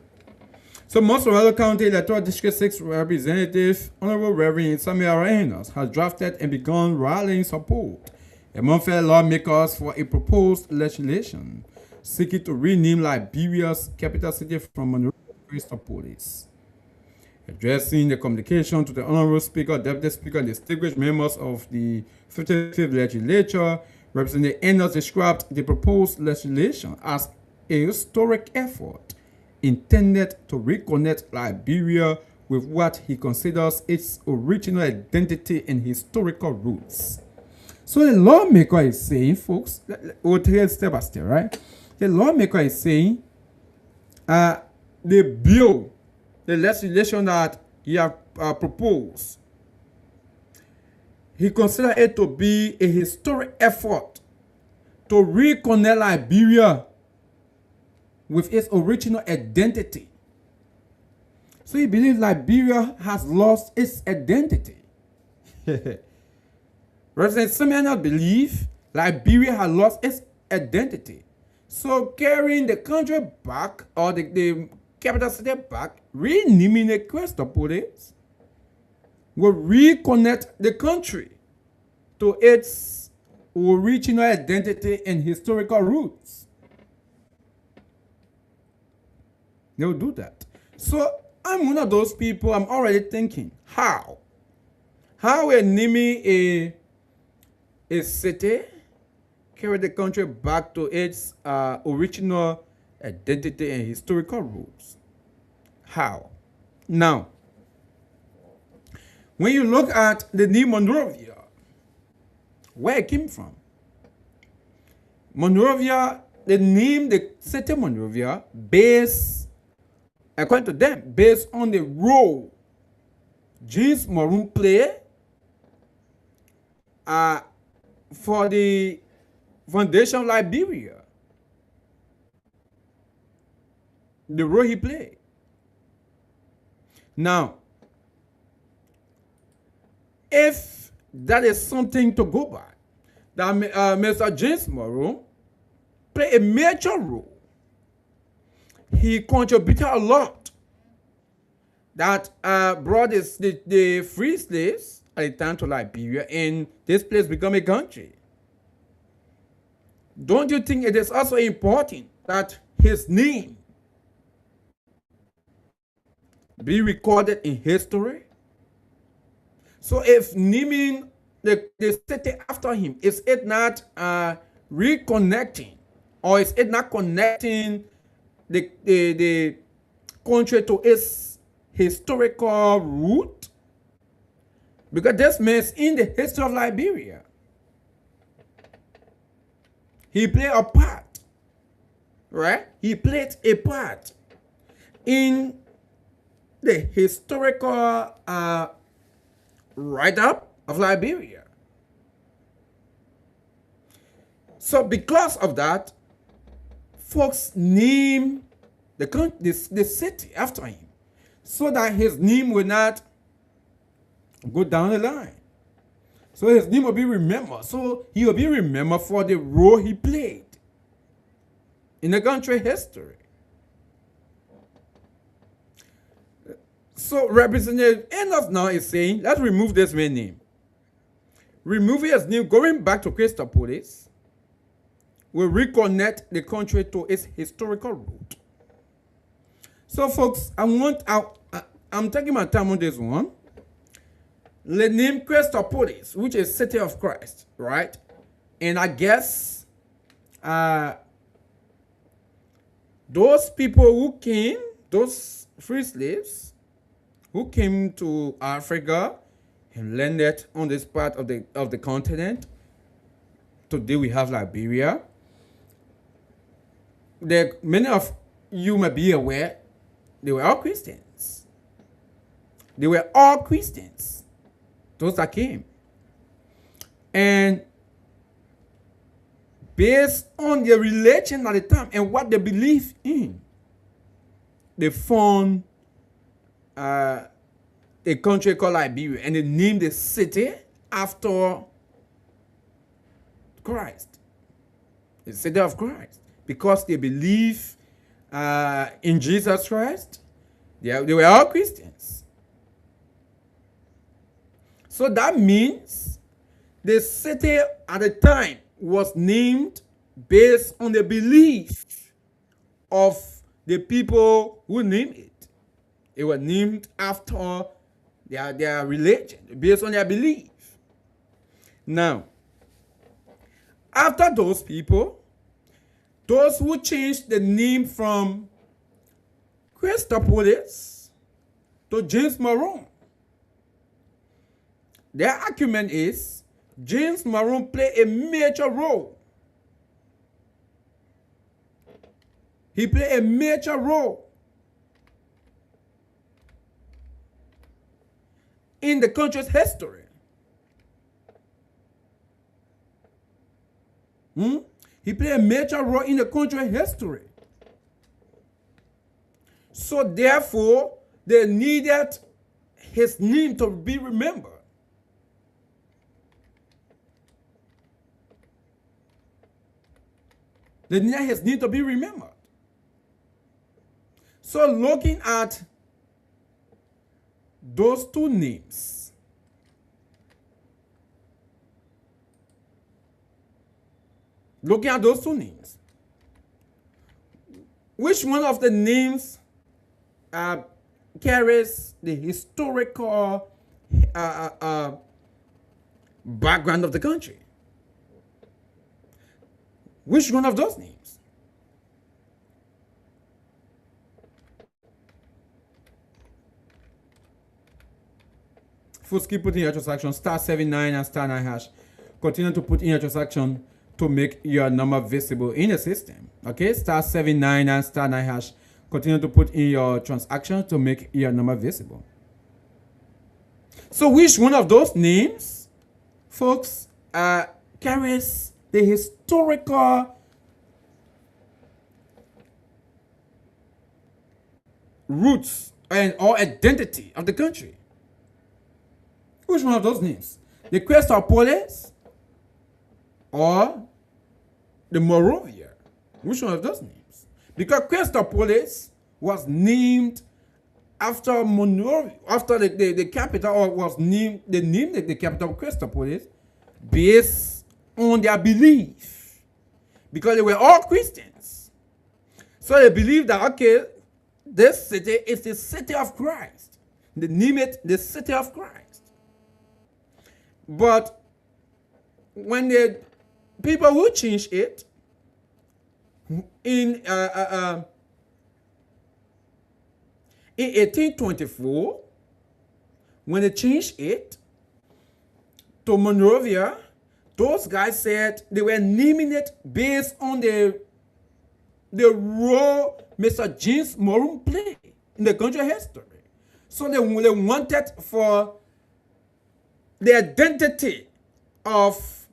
So Montserrat County Electoral District 6 Representative Honorable Reverend Samuel Enos has drafted and begun rallying support among fellow lawmakers for a proposed legislation seeking to rename Liberia's capital city from Monrovia to Christopolis. Addressing the communication to the Honorable Speaker, Deputy Speaker, and distinguished members of the 55th Legislature, Representative Enos described the proposed legislation as a historic effort intended to reconnect Liberia with what he considers its original identity and historical roots. So the lawmaker is saying, folks, we'll take it step by step, right? The lawmaker is saying the bill, the legislation that he has proposed, he considers it to be a historic effort to reconnect Liberia with its original identity. So he believes Liberia has lost its identity. Representative Samuel believes Liberia has lost its identity. So carrying the country back, or the capital city back, renaming it Christopolis, will reconnect the country to its original identity and historical roots. They will do that. So I'm one of those people. I'm already thinking, how we're naming a city carry the country back to its original identity and historical roots. How? Now, when you look at the name Monrovia, where it came from, Monrovia, they named the city Monrovia based, according to them, based on the role James Maroon played for the foundation of Liberia. The role he played. Now, if that is something to go by, that Mr. James Maroon played a major role. He contributed a lot that brought the free slaves at the time to Liberia, and this place became a country. Don't you think it is also important that his name be recorded in history? So if naming the city after him, is it not reconnecting, or is it not connecting the country to its historical root? Because this man is in the history of Liberia. He played a part, right? He played a part in the historical write-up of Liberia. So because of that, folks name the city after him, so that his name will not go down the line. So his name will be remembered. So he will be remembered for the role he played in the country history. So Representative Enough now is saying, let's remove this man's name. Removing his name, going back to Christopolis, will reconnect the country to its historical root. So folks, I'm taking my time on this one. The name Christopolis, which is City of Christ, right? And I guess those people who came, those free slaves who came to Africa and landed on this part of the continent. Today we have Liberia. Many of you may be aware, they were all Christians. They were all Christians, those that came. And based on their religion at the time and what they believed in, they found a country called Liberia, and they named the city after Christ, the city of Christ, because they believe in Jesus Christ. They were all Christians. So that means the city at the time was named based on the belief of the people who named it. It was named after their religion, based on their belief. Now, after those people, those who changed the name from Christopolis to James Maroon, their argument is James Maroon played a major role. He played a major role in the country's history. He played a major role in the country's history. So therefore, they needed his name to be remembered. They needed his name to be remembered. So looking at those two names, looking at those two names, which one of the names carries the historical background of the country? Which one of those names? First, keep putting your transaction *79 and *9#. Continue to put in your transaction to make your number visible in the system. Okay, *79 and *9#. Continue to put in your transaction to make your number visible. So, which one of those names, folks, carries the historical roots and or identity of the country? Which one of those names? The Crystal Police or the Moravia? Which one of those names? Because Crystal Police was named after Monrovia, after the capital, or was named, they named the capital Crystal Police based on their belief. Because they were all Christians. So they believed that, okay, this city is the city of Christ. They name it the city of Christ. But when the people who changed it in 1824, when they changed it to Monrovia, those guys said they were naming it based on the role Mr. James Morum played in the country history. So they wanted for the identity of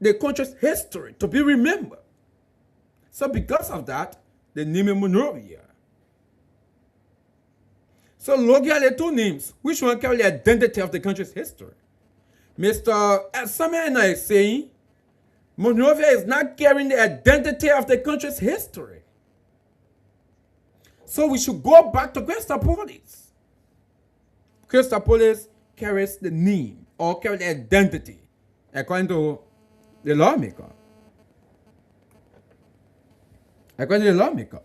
the country's history to be remembered. So because of that, they named it Monrovia. So look at the two names. Which one carry the identity of the country's history? Mr. Samuel is saying Monrovia is not carrying the identity of the country's history. So we should go back to Crystal Police. Crystal Police carries the name or carries the identity according to the lawmaker. According to the lawmaker.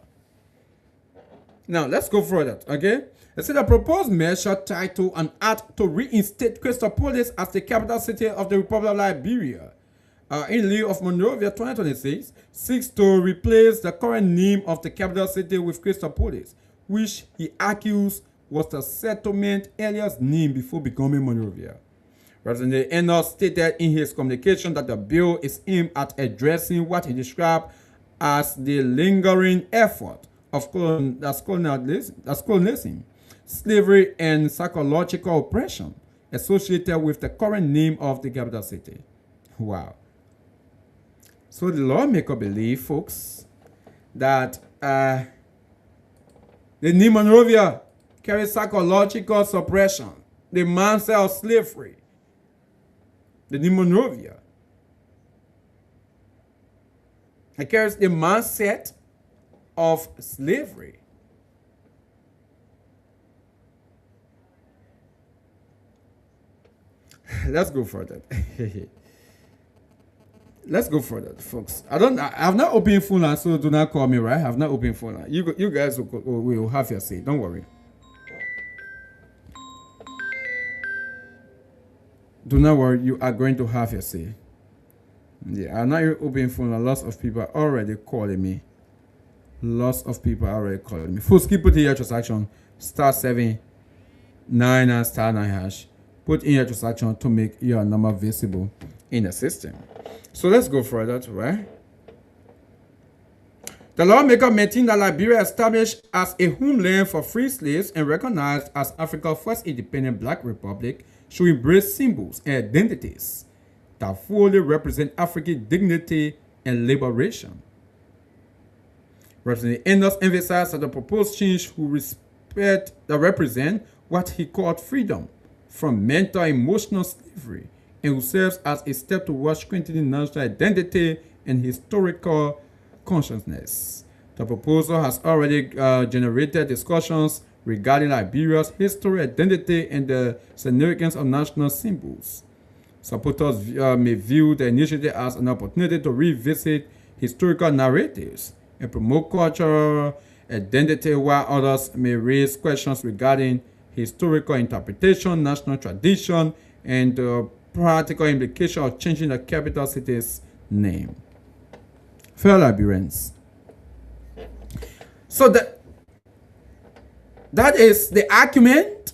Now let's go further, okay? It said the proposed measure titled an act to reinstate Crystal Police as the capital city of the Republic of Liberia in lieu of Monrovia 2026 seeks to replace the current name of the capital city with Crystal Police, which he argues was the settlement alias name before becoming Monrovia. Representative Enos stated in his communication that the bill is aimed at addressing what he described as the lingering effort of colonialism, slavery, and psychological oppression associated with the current name of the capital city. Wow. So the lawmaker believe, folks, that the name Monrovia carries psychological suppression, the mindset of slavery. The name Monrovia. It carries the mindset of slavery. Let's go further. Let's go further, folks. I've not opened phone line, so do not call me, right? I've not opened phone line. You guys will have your say. Don't worry. Do not worry. You are going to have your say. Yeah, I'm not opening phone line. Lots of people are already calling me. Lots of people are already calling me. First, keep putting your transaction *7 9 and *9#. Put in your transaction to make your number visible in the system. So let's go further, right? The lawmaker maintained that Liberia established as a homeland for free slaves and recognized as Africa's first independent black republic should embrace symbols and identities that fully represent African dignity and liberation. Representative Enos emphasized that the proposed change will represent what he called freedom from mental and emotional slavery, and who serves as a step towards strengthening national identity and historical consciousness. The proposal has already generated discussions regarding Liberia's history, identity, and the significance of national symbols. Supporters may view the initiative as an opportunity to revisit historical narratives and promote cultural identity, while others may raise questions regarding historical interpretation, national tradition, and the practical implication of changing the capital city's name. Fellow Liberians. So that is the argument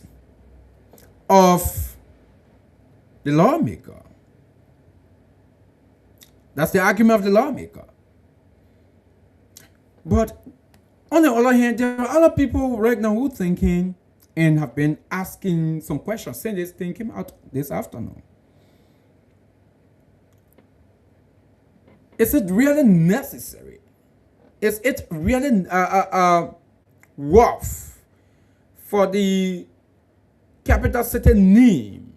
of the lawmaker. That's the argument of the lawmaker. But on the other hand, there are other people right now who are thinking and have been asking some questions, saying this thing came out this afternoon. Is it really necessary? Is it really worth for the capital city name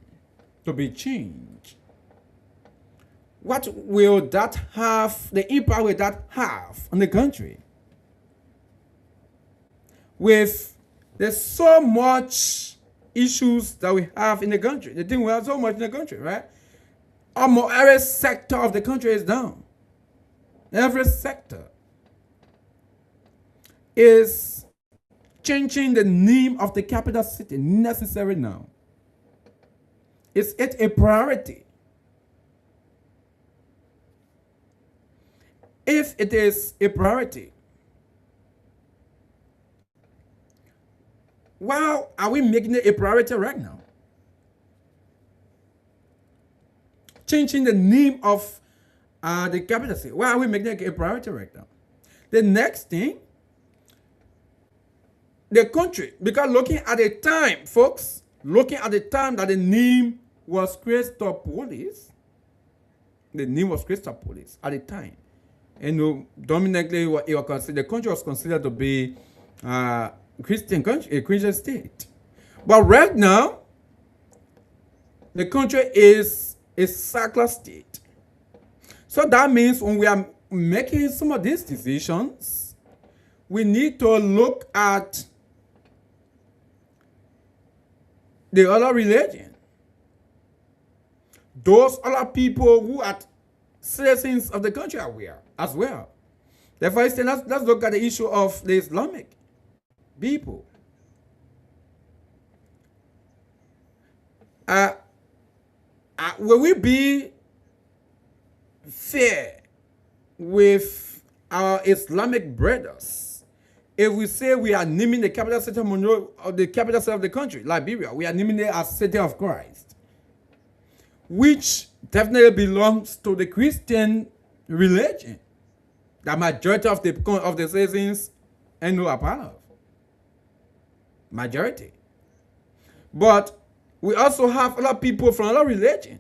to be changed? What will that have, the impact will that have on the country? With there's so much issues that we have in the country. The thing we have so much in the country, right? Almost every sector of the country is down. Every sector is changing the name of the capital city necessary now. Is it a priority? If it is a priority, why are we making it a priority right now? Changing the name of the capital city. Why are we making it a priority right now? The next thing, the country, because looking at the time, folks, looking at the time that the name was Christopolis, the name was Christopolis at the time. And dominantly, the country was considered to be Christian country, a Christian state. But right now, the country is a secular state. So that means when we are making some of these decisions, we need to look at the other religion. Those other people who are citizens of the country are aware as well. Therefore, let's look at the issue of the Islamic people. Will we be fair with our Islamic brothers if we say we are naming the capital city of the capital city of the country, Liberia, we are naming it as City of Christ, which definitely belongs to the Christian religion, the majority of the citizens and no part of. Majority. But we also have other people from other religion.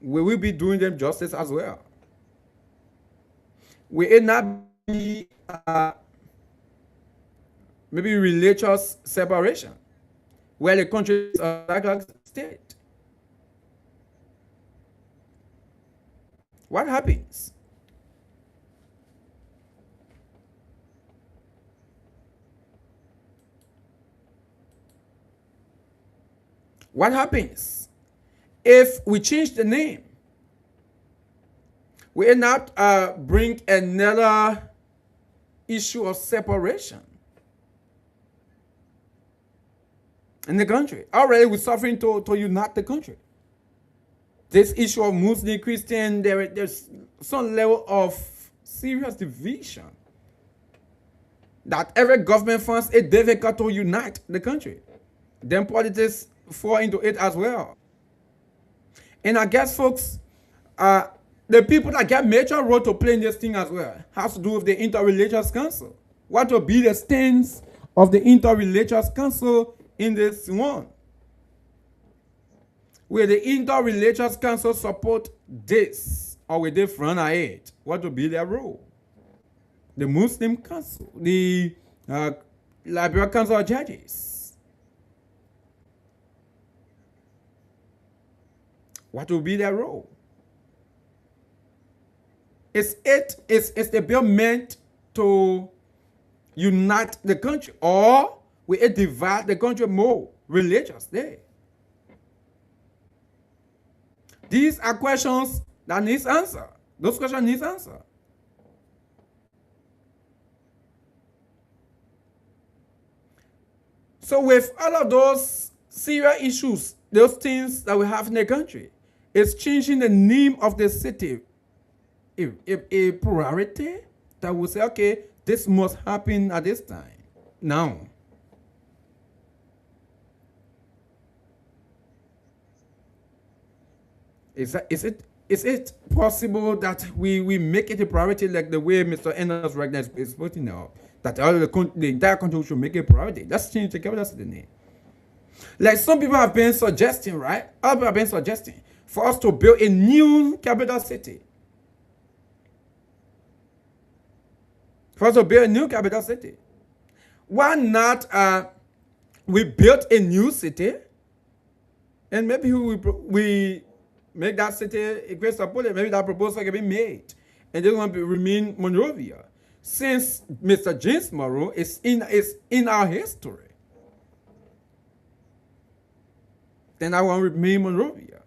We will be doing them justice as well. We will not be maybe religious separation, where the country is a secular state. What happens? What happens if we change the name? We will not bring another issue of separation in the country. Already we're suffering to unite the country. This issue of Muslim, Christian, there's some level of serious division that every government finds it difficult to unite the country. Then politics fall into it as well. And I guess, folks, the people that get major role to play in this thing as well has to do with the Interreligious Council. What will be the stance of the Interreligious Council in this one? Will the Interreligious Council support this, or will they front ahead? What will be their role? The Muslim Council, the Liberal Council of Judges. What will be their role? Is the bill meant to unite the country, or will it divide the country more? religious day. These are questions that needs answer. Those questions need answer. So with all of those serious issues, those things that we have in the country, it's changing the name of the city. A priority that will say, okay, this must happen at this time. Now. Is it possible that we make it a priority like the way Mr. Enos Ragnar is putting out? That all the entire country should make it a priority. Let's change the capital city name. Like some people have been suggesting, right? Other people have been suggesting for us to build a new capital city. For us to build a new capital city. Why not we build a new city and maybe we make that city a great support. Maybe that proposal can be made. And they're going to remain Monrovia. Since Mr. James Monroe is in our history, then I want to remain Monrovia.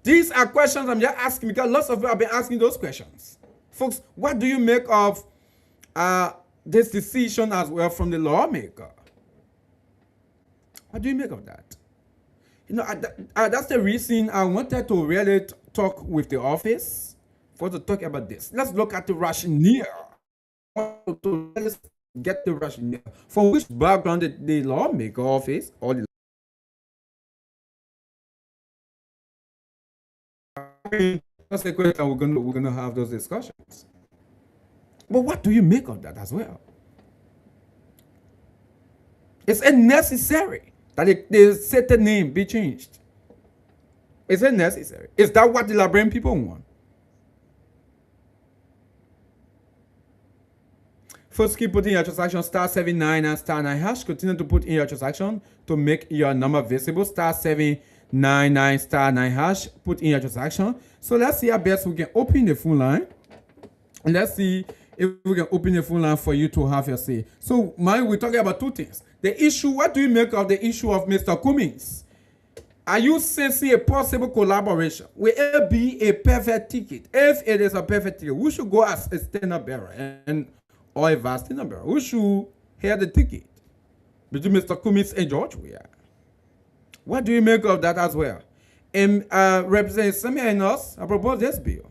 These are questions I'm just asking because lots of people have been asking those questions. Folks, what do you make of this decision as well from the lawmaker? What do you make of that? You know, that's the reason I wanted to really talk with the office for to talk about this. Let's look at the rationale. Let's get the rationale. From which background did the lawmaker office or the that's the question we're gonna have those discussions. But what do you make of that as well? Is it necessary that the city name be changed? Is it necessary? Is that what the Liberian people want? First, keep putting your transaction *79 and *9#. Continue to put in your transaction to make your number visible. *799 *9#. Put in your transaction. So let's see how best we can open the phone line. And let's see if we can open the phone line for you to have your say. So, we're talking about two things. The issue, what do you make of the issue of Mr. Cummings? Are you sensing a possible collaboration? Will it be a perfect ticket? If it is a perfect ticket, we should go as a stand-up bearer or a vast stand-up bearer. We should hear the ticket between Mr. Cummings and George Weah. What do you make of that as well? And Representative Samuel and us, I propose this bill.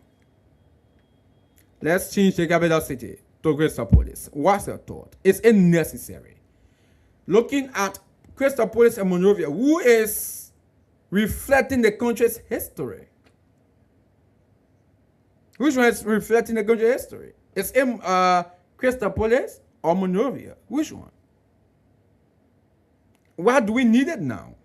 Let's change the capital city to Crystal Police. What's your thought? Is it necessary? Looking at Crystal Police and Monrovia, who is reflecting the country's history? Which one is reflecting the country's history? Is it Crystal Police or Monrovia? Which one? What do we need it now?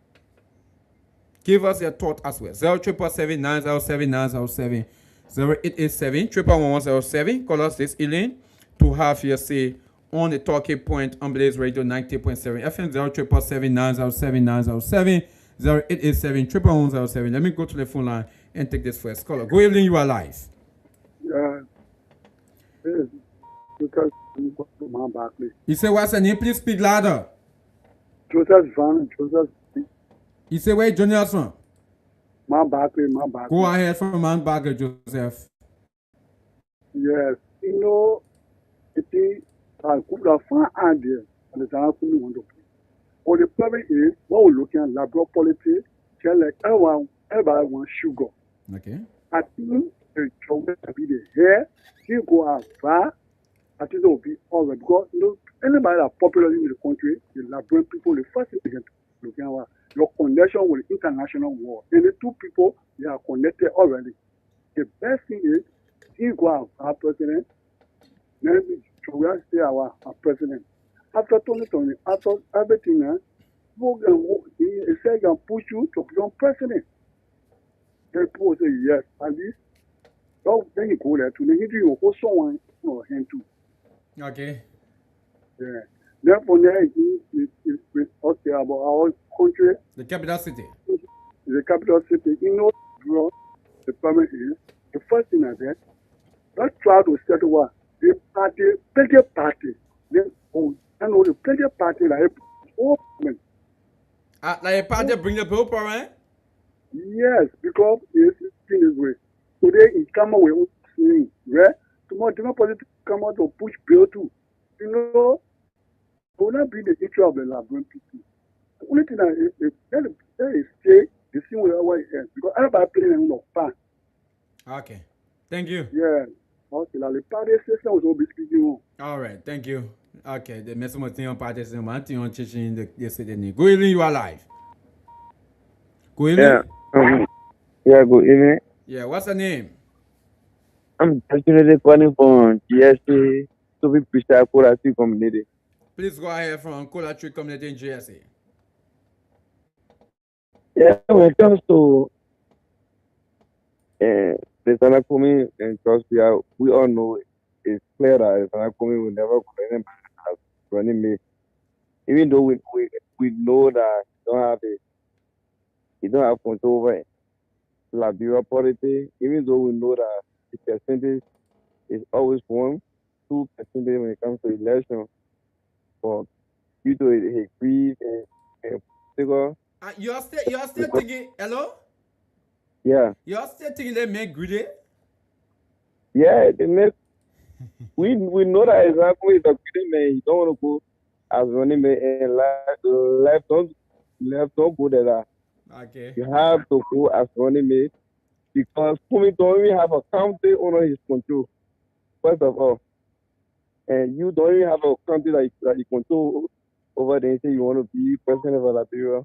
Give us your thought as well. 07779079007 0887-11107. Call us this evening to have your say on the talking point on Blaze Radio 90.7 FM. 07779079007 0887-11107. Let me go to the phone line and take this first caller. Good evening, you are live. You say what's the name? Please speak louder. Joseph Van Joseph. You say where Johnny is from? Man Barkley. Go ahead from Man Barkley, Joseph. Yes, you know, it is a good fun idea, and it's a good one to play. But the problem is, what we're looking at, liberal politics, like everyone sugar. Okay. I think the job will be the hair, you go out far, I think it will be all right. Because you know, anybody that's popular in the country, the Liberian people, the first thing they get looking at your connection with the international world. And the two people, they are connected already. The best thing is, he go out our president, then we stay our president. After 2020, after everything, he said he can push you to become president. Then people say yes, at least. So then you go there to the history of someone or him too. Okay. Yeah. Therefore, there is us about our country. The capital city. The capital city. You know, bro, the problem is, the first thing I said, let's try to settle what the party, bigger party, then and the bigger party like open. Like a party bring the people, right? Yes, because it's in this way. Today in Kama we will see, right? Tomorrow different politics come out to push bill too. You know, it will not be the issue of the Labrador people. The only thing that is say the same way how it ends because everybody playing in no pan. Okay. Thank you. Yeah. Okay, like the party system was all be speaking. All right. Thank you. Okay. The message was on party system. I'm on teaching the yesterday. Go evening, you are live. Go evening. Yeah, good evening. Yeah. What's the name? I'm actually calling from GSA to be precise Kurasi community. Please go ahead from Cola Tree Community in GSA. Yeah, when it comes to the Sanakumi and Trustpia, we all know it's clear that Sanakumi will never put anybody as running me. Even though we know that he don't have control over Liberia politics, even though we know that the percentage is always 1-2% when it comes to election. But due to his greed and figure, You're still thinking, hello? yeah, You're still thinking they make greedy? yeah, they make we know that exactly the greedy man. He don't want to go as running man and left don't go there. Okay. You have to go as running mate because Kumi don't even have a county under his control. First of all, and you don't even have a county that you control over there. Say you want to be president of Liberia.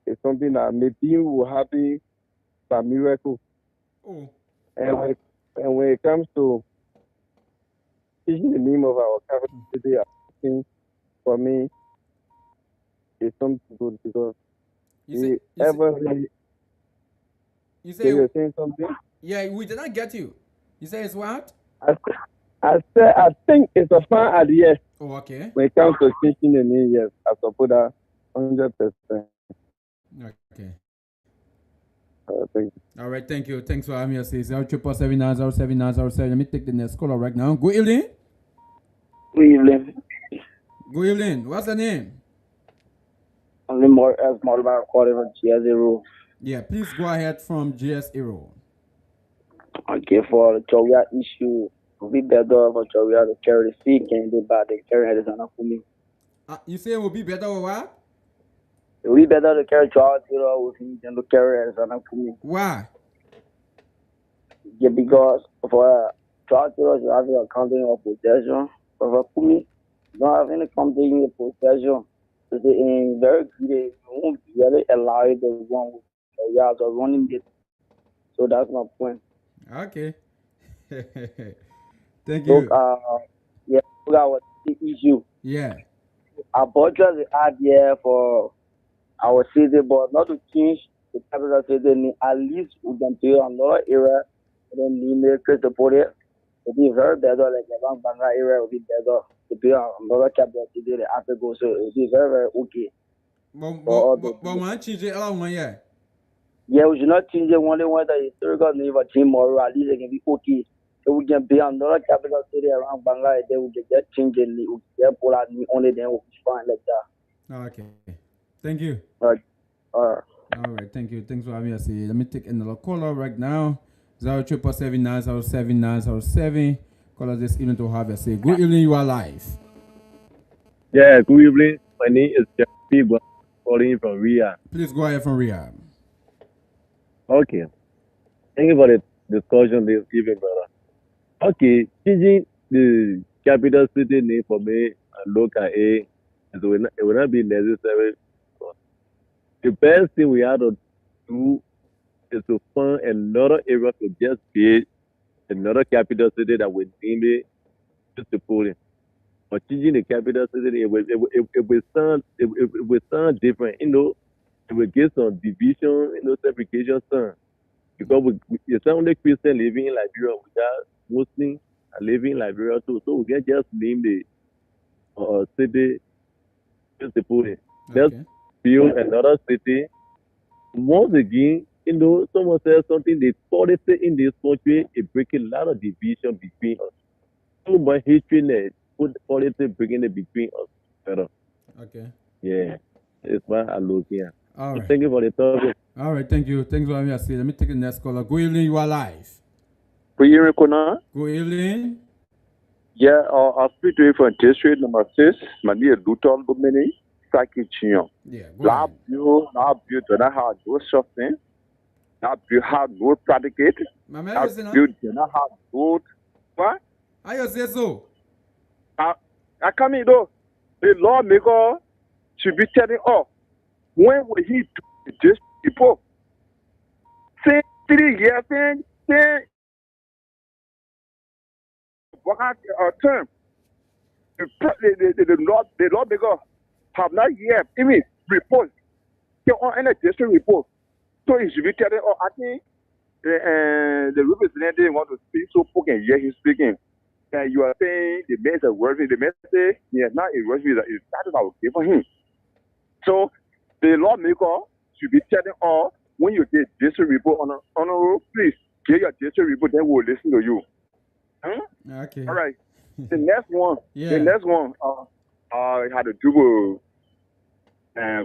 It's something that maybe will happen by miracle. Oh. And when it comes to teaching the name of our capital city, I think for me, it's something good because You you're saying something? Yeah, we did not get you. You say it's what? I think it's a fun idea. Oh, okay. When it comes to teaching the name, yes, I support that 100%. Okay. Thank you. All right, thank you. Thanks for having us. 077907907. Let me take the next caller right now. Good evening. Good evening. Good evening. What's the name? Only more as Malbar calling from GS0. Yeah, please go ahead from GS Aero. Okay, for the Chowia issue, it will be better for Chowia to carry the sick and the bad. They carry it on for me. You say it will be better or what? It will be better to carry Chowia with him than to carry it on for me. Why? Yeah, because for Chowia, you have a accounting of possession. But for me, you don't have any accounting of possession. So they in very good, you won't really allow the one with Chowia to running it. So that's my point. Okay. Thank you. Yeah, that was the issue. Yeah. I butchered the idea for our city, but not to change the capital city. At least we can do another area and then limit to support it. It'll be very better, like the Banga area will be better to be another capital city after go. So it'll be very, very okay. But man, change it all one year. Yeah, we should not change it one day when the historical name of team or at least it can be okay. So we can be another capital city around Bangladesh, then we can just change it. We can pull out only then we'll be fine like that. Okay. Thank you. All right. Thank you. Thanks for having us here. Let me take another caller right now. 0777907. Call us this evening to have us say. Good evening, you are live. Yeah, good evening. My name is Jeffy calling from Riyadh. Please go ahead from Riyadh. Okay. Thank you for the discussion this evening, brother. Okay, changing the capital city name for me and local A, it will not be necessary. The best thing we have to do is to find another area to just build another capital city that will name it just to put it. But changing the capital city, it will sound different. You know, it will get some division, segregation sound. Because it's only Christian living in Liberia, we got Muslim living in Liberia too. So we can just name the city just to put it. Just build another city. Once again, someone says something, the politics in this country, it breaks a lot of division between us. So much hatred, put politics breaking it between us. Better. Okay. Yeah. It's fine. I'm looking. All right. Thank you for the topic. All right, thank you. Thanks for having us. Let me take the next caller. Good evening, you are live. Good evening, KONAH. Good evening. Yeah, I'll speak to you from district number 6. My name is Luton Bumini, Saki Chinyon. Yeah, go ahead. Now, you do not have no shopping. Now, you have no predicate. My man, Now, listen, you do not have no. What? I just say so. I come in though. The lawmaker should be telling us when will he do this people? Say 3 years, say work out a term. The lawmaker have not yet even report on any district report. So he should be telling us, I think the representative want to speak so folk and hear him speaking. And you are saying the man is a worthy, the man say he is not a worthy, that is our gift for him. So the lawmaker should be telling us when you get district report on a road, please get your district report, then we'll listen to you. Okay. All right. The next one, I had to do with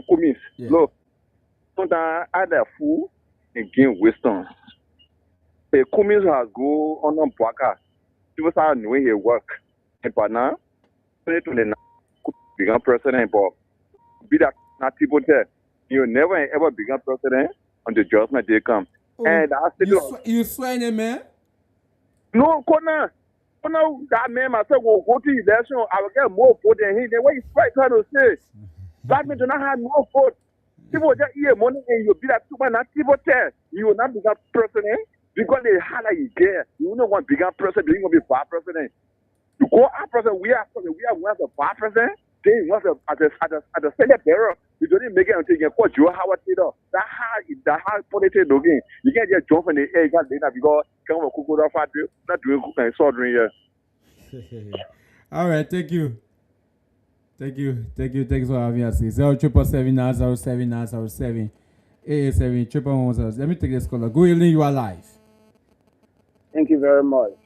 commis. Look, sometimes I had a fool and gain wisdom. The commis has go on a broadcast. People start knowing his work. And by now, 2029 could become president, but be that not people there. You never ever become president until judgment day come. Oh, and I said, you swear in man? No, KONAH. That man myself will go to election. I will get more vote than him. Then what is right trying to say? Black men do not have more vote. People just hear money and you be that super not people tell. You will not become president because they had a year. You don't want to become president, you want to be vice president. You go out president, we are one of the vice president, then you want to at the Senate bearer. You don't even make it until you call Joe Howard Taylor. That hard politics looking. You can't just jump in the air, you can't do that because come on, cook out fat, not doing cooking soldering here. All right, thank you. Thanks for having us. 0777907 887111. Let me take this caller. Good evening, you are live. Thank you very much.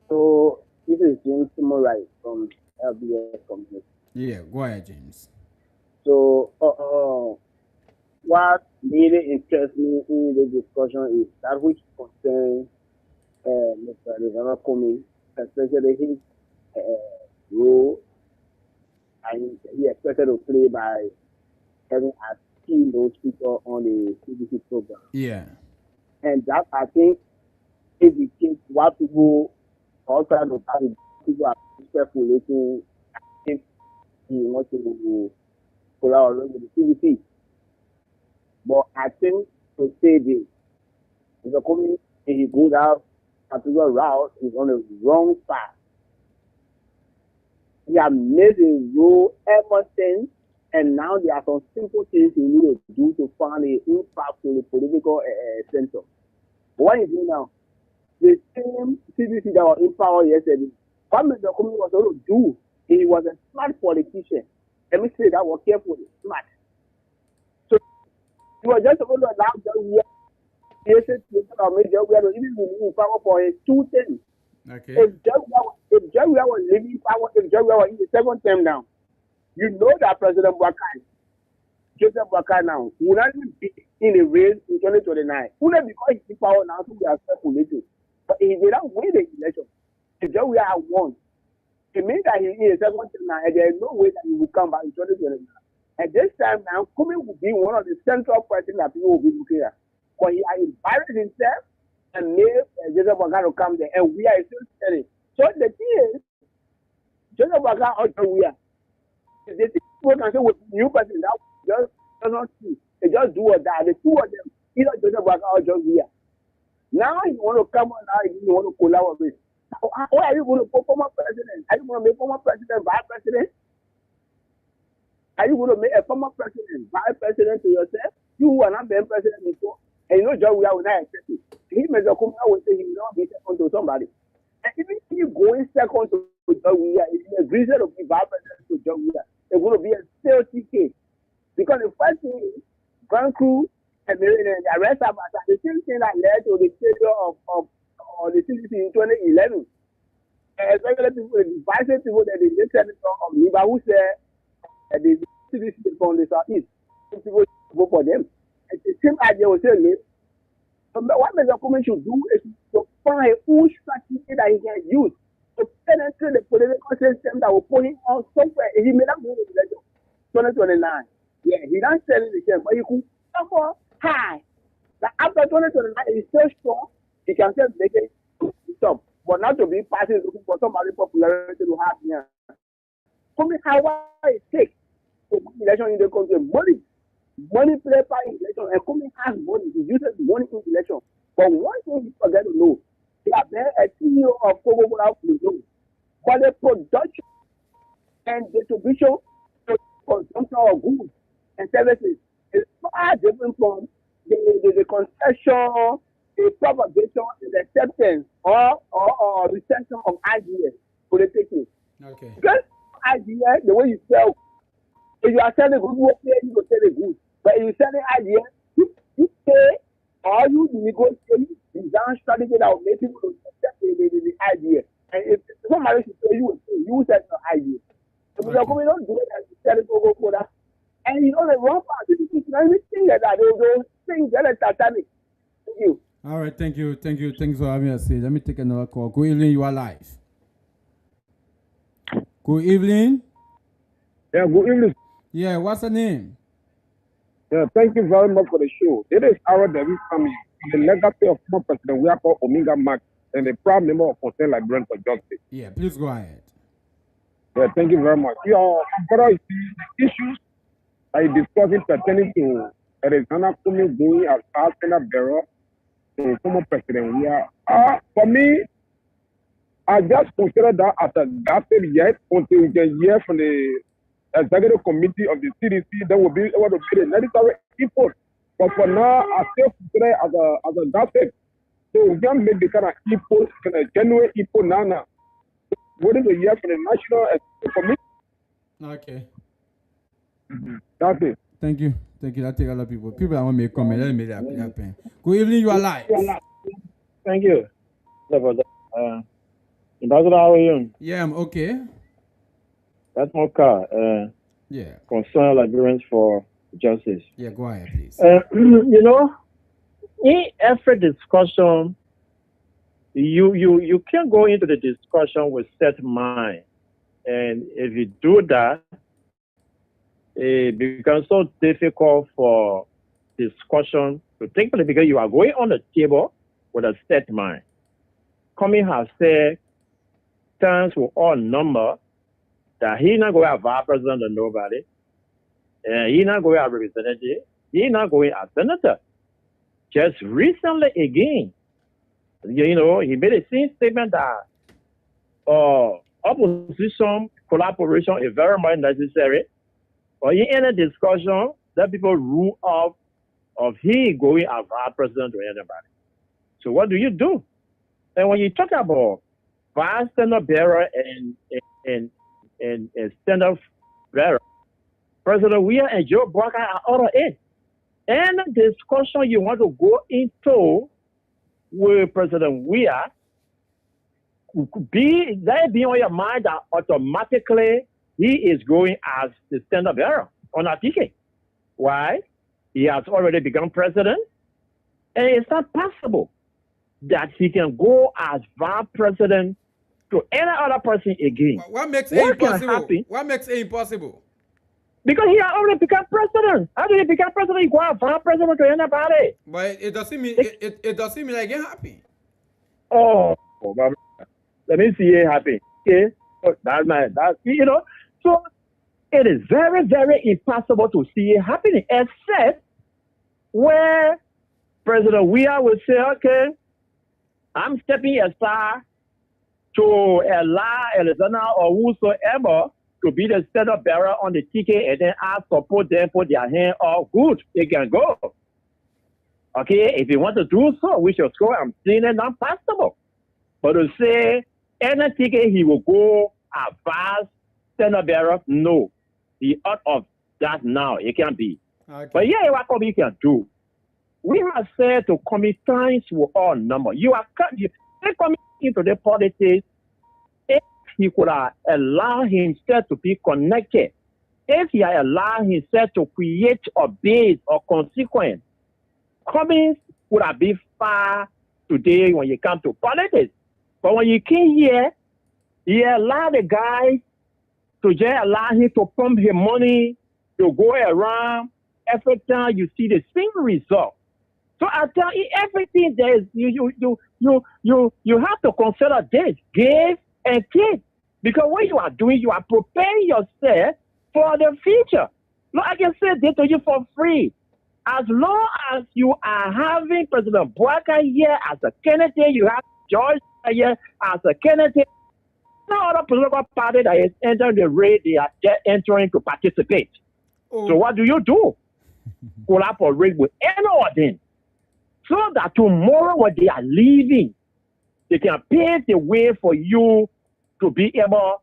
So this is James Simorai from LBS Company. Yeah, go ahead, James. So what really interests me in the discussion is that which concerns Mr. Rivera Comey, especially his role and he expected to play by having a team those people on the CBC program. Yeah. And that I think it became what people also understand people are speculating. I think he wants to collaborate with the CBC. But I think to say this, if the community he goes out particular route is on the wrong path. He has made a rule ever since, and now there are some simple things he needs to do to find an impact to the political center. What is it now? The same CBC that was in power yesterday, what Mr. Comey was able to do, he was a smart politician. Let me say that was carefully, smart. So he was just able to allow the even in power for his 2 terms. Okay. If Jerry was leaving power, if Jerry was in the 2nd term now, you know that President Joseph Boakai now, will not even be in the race in 2029. Only because he's in power now, so we are speculating. But if they don't win the election, if Jerry has won, it means that he's in the 2nd term now, and there is no way that he will come back in 2029. At this time now, Comey will be one of the central questions that people will be looking at. But he has embarrassed himself and made Joseph Boakai to come there, and we are still telling. So the thing is, Joseph Boakai or John Weah, the people can say with new person that just does not see. They just do or die. The two of them, either Joseph Boakai or John Weah. Now you want to come on now, you want to collaborate. How are you going to put former president? Are you going to make former president vice president? Are you going to make a former president vice president to yourself? You are not been president before. And you know John Weah will not accept it. He made a comment will say he will not be second to somebody. And even if you going second to John Weah, if you agree to be vice president to John Weah, it's going to be a sales ticket. Because the first thing is, Grand Crew and the rest of us are the same thing that led to the failure of the CCC in 2011. And especially people, the vice people that they just said of Liba who said the CDC from the Southeast. People vote for them. And the same idea was saying, what the government should do is to find who strategy that he can use to penetrate the political system that will put him on somewhere. He made up the election 2029. Yeah, he don't tell the same, but he could offer high. Like after 2029, he's still strong. He can still make it stop, but not to be passing looking for somebody popularity to have here. Tell me how it takes to win election in the country. Money play part in election, and Kumi has money. He uses money in election. But one thing you forget to know, he has been a CEO of Coca-Cola, but the production and distribution to consumption of goods and services is far different from the concession, the propagation, and the acceptance or reception of ideas politically. Okay. Because idea, the way you sell, if you are selling good, you will sell the good. But if you sell the idea, you pay or you negotiate design strategy that will make people accept the idea. And if somebody should say you will sell your idea. So we don't do it as you sell it over that. And you know the wrong part, it's not anything like that. Those things that are satanic. Thank you. All right, thank you. Thanks for having us here. Let me take another call. Good evening, you are live. Good evening. Yeah, good evening. Yeah, what's the name? Yeah, thank you very much for the show. It is our David family, the legacy of former President we are called Omega Max, and a proud member of Concern Librarian for Justice. Yeah, please go ahead. Yeah, thank you very much. Your brother, the issues I discussing pertaining to Arizona Kumi going as past Senate bearer to former President we are. For me, I just consider that as a gossip yet until we can hear from the executive committee of the CDC that will be able to be the necessary input. But for now, I still consider it as a gossip. So we can make the kind of input, kind of genuine input now. Waiting to hear from the national executive committee. Okay. That's it. Thank you. That take a lot of people. People that want me to comment, let me make that happen. Good evening, you are live. Thank you. Ambassador, how are you? Yeah, I'm okay. That's my car. Yeah. Concern Librarians for Justice. Yeah, go ahead, please. You know, in every discussion, you can't go into the discussion with set mind. And if you do that, it becomes so difficult for discussion to take place because you are going on the table with a set mind. Coming has said, terms with all number, that he not going to have vice president or nobody, and he not going to have representative, he not going as senator. Just recently again, you know, he made a same statement that opposition collaboration is very much necessary. Or in any discussion, that people rule out of he going as vice president or anybody. So what do you do? And when you talk about vice standard bearer and standard bearer, President Weir and Joe Barker are out of it. And the discussion you want to go into with President Weir, that be on your mind that automatically he is going as the standard bearer on our ticket. Why? He has already become president, and it's not possible that he can go as vice president to any other person again. What makes it impossible? What makes it impossible? Because he has already become president. How do you become president? You go as vice president to anybody. But it doesn't mean it doesn't mean like it happen. Oh, let me see it happen. Okay, that's you know. So it is very, very impossible to see it happening, except where President Weir will say, okay, I'm stepping aside to allow Alexander or whosoever to be the standard bearer on the ticket, and then I support them, put their hand all good, they can go. Okay, if you want to do so, we should go. I'm saying it not possible. But to say any ticket he will go advance standard bearer, no. The out of that now, it can be. Okay. But yeah, what you can do. We have said to committees with all number. You coming into the politics if he could allow himself to be connected if he allowed himself to create a base or consequence, Cummings would have been far today when you come to politics. But when you came here, he allowed the guy to just allow him to pump his money, to go around. Every time you see the same result. So I tell you, everything there is you have to consider this, give and take. Because what you are doing, you are preparing yourself for the future. Look, I can say this to you for free. As long as you are having President Bouaka here as a candidate, you have George here as a candidate. No other political party that is entering the race, they are just entering to participate. So what do? Collaborate with any of them, so that tomorrow when they are leaving, they can pave the way for you to be able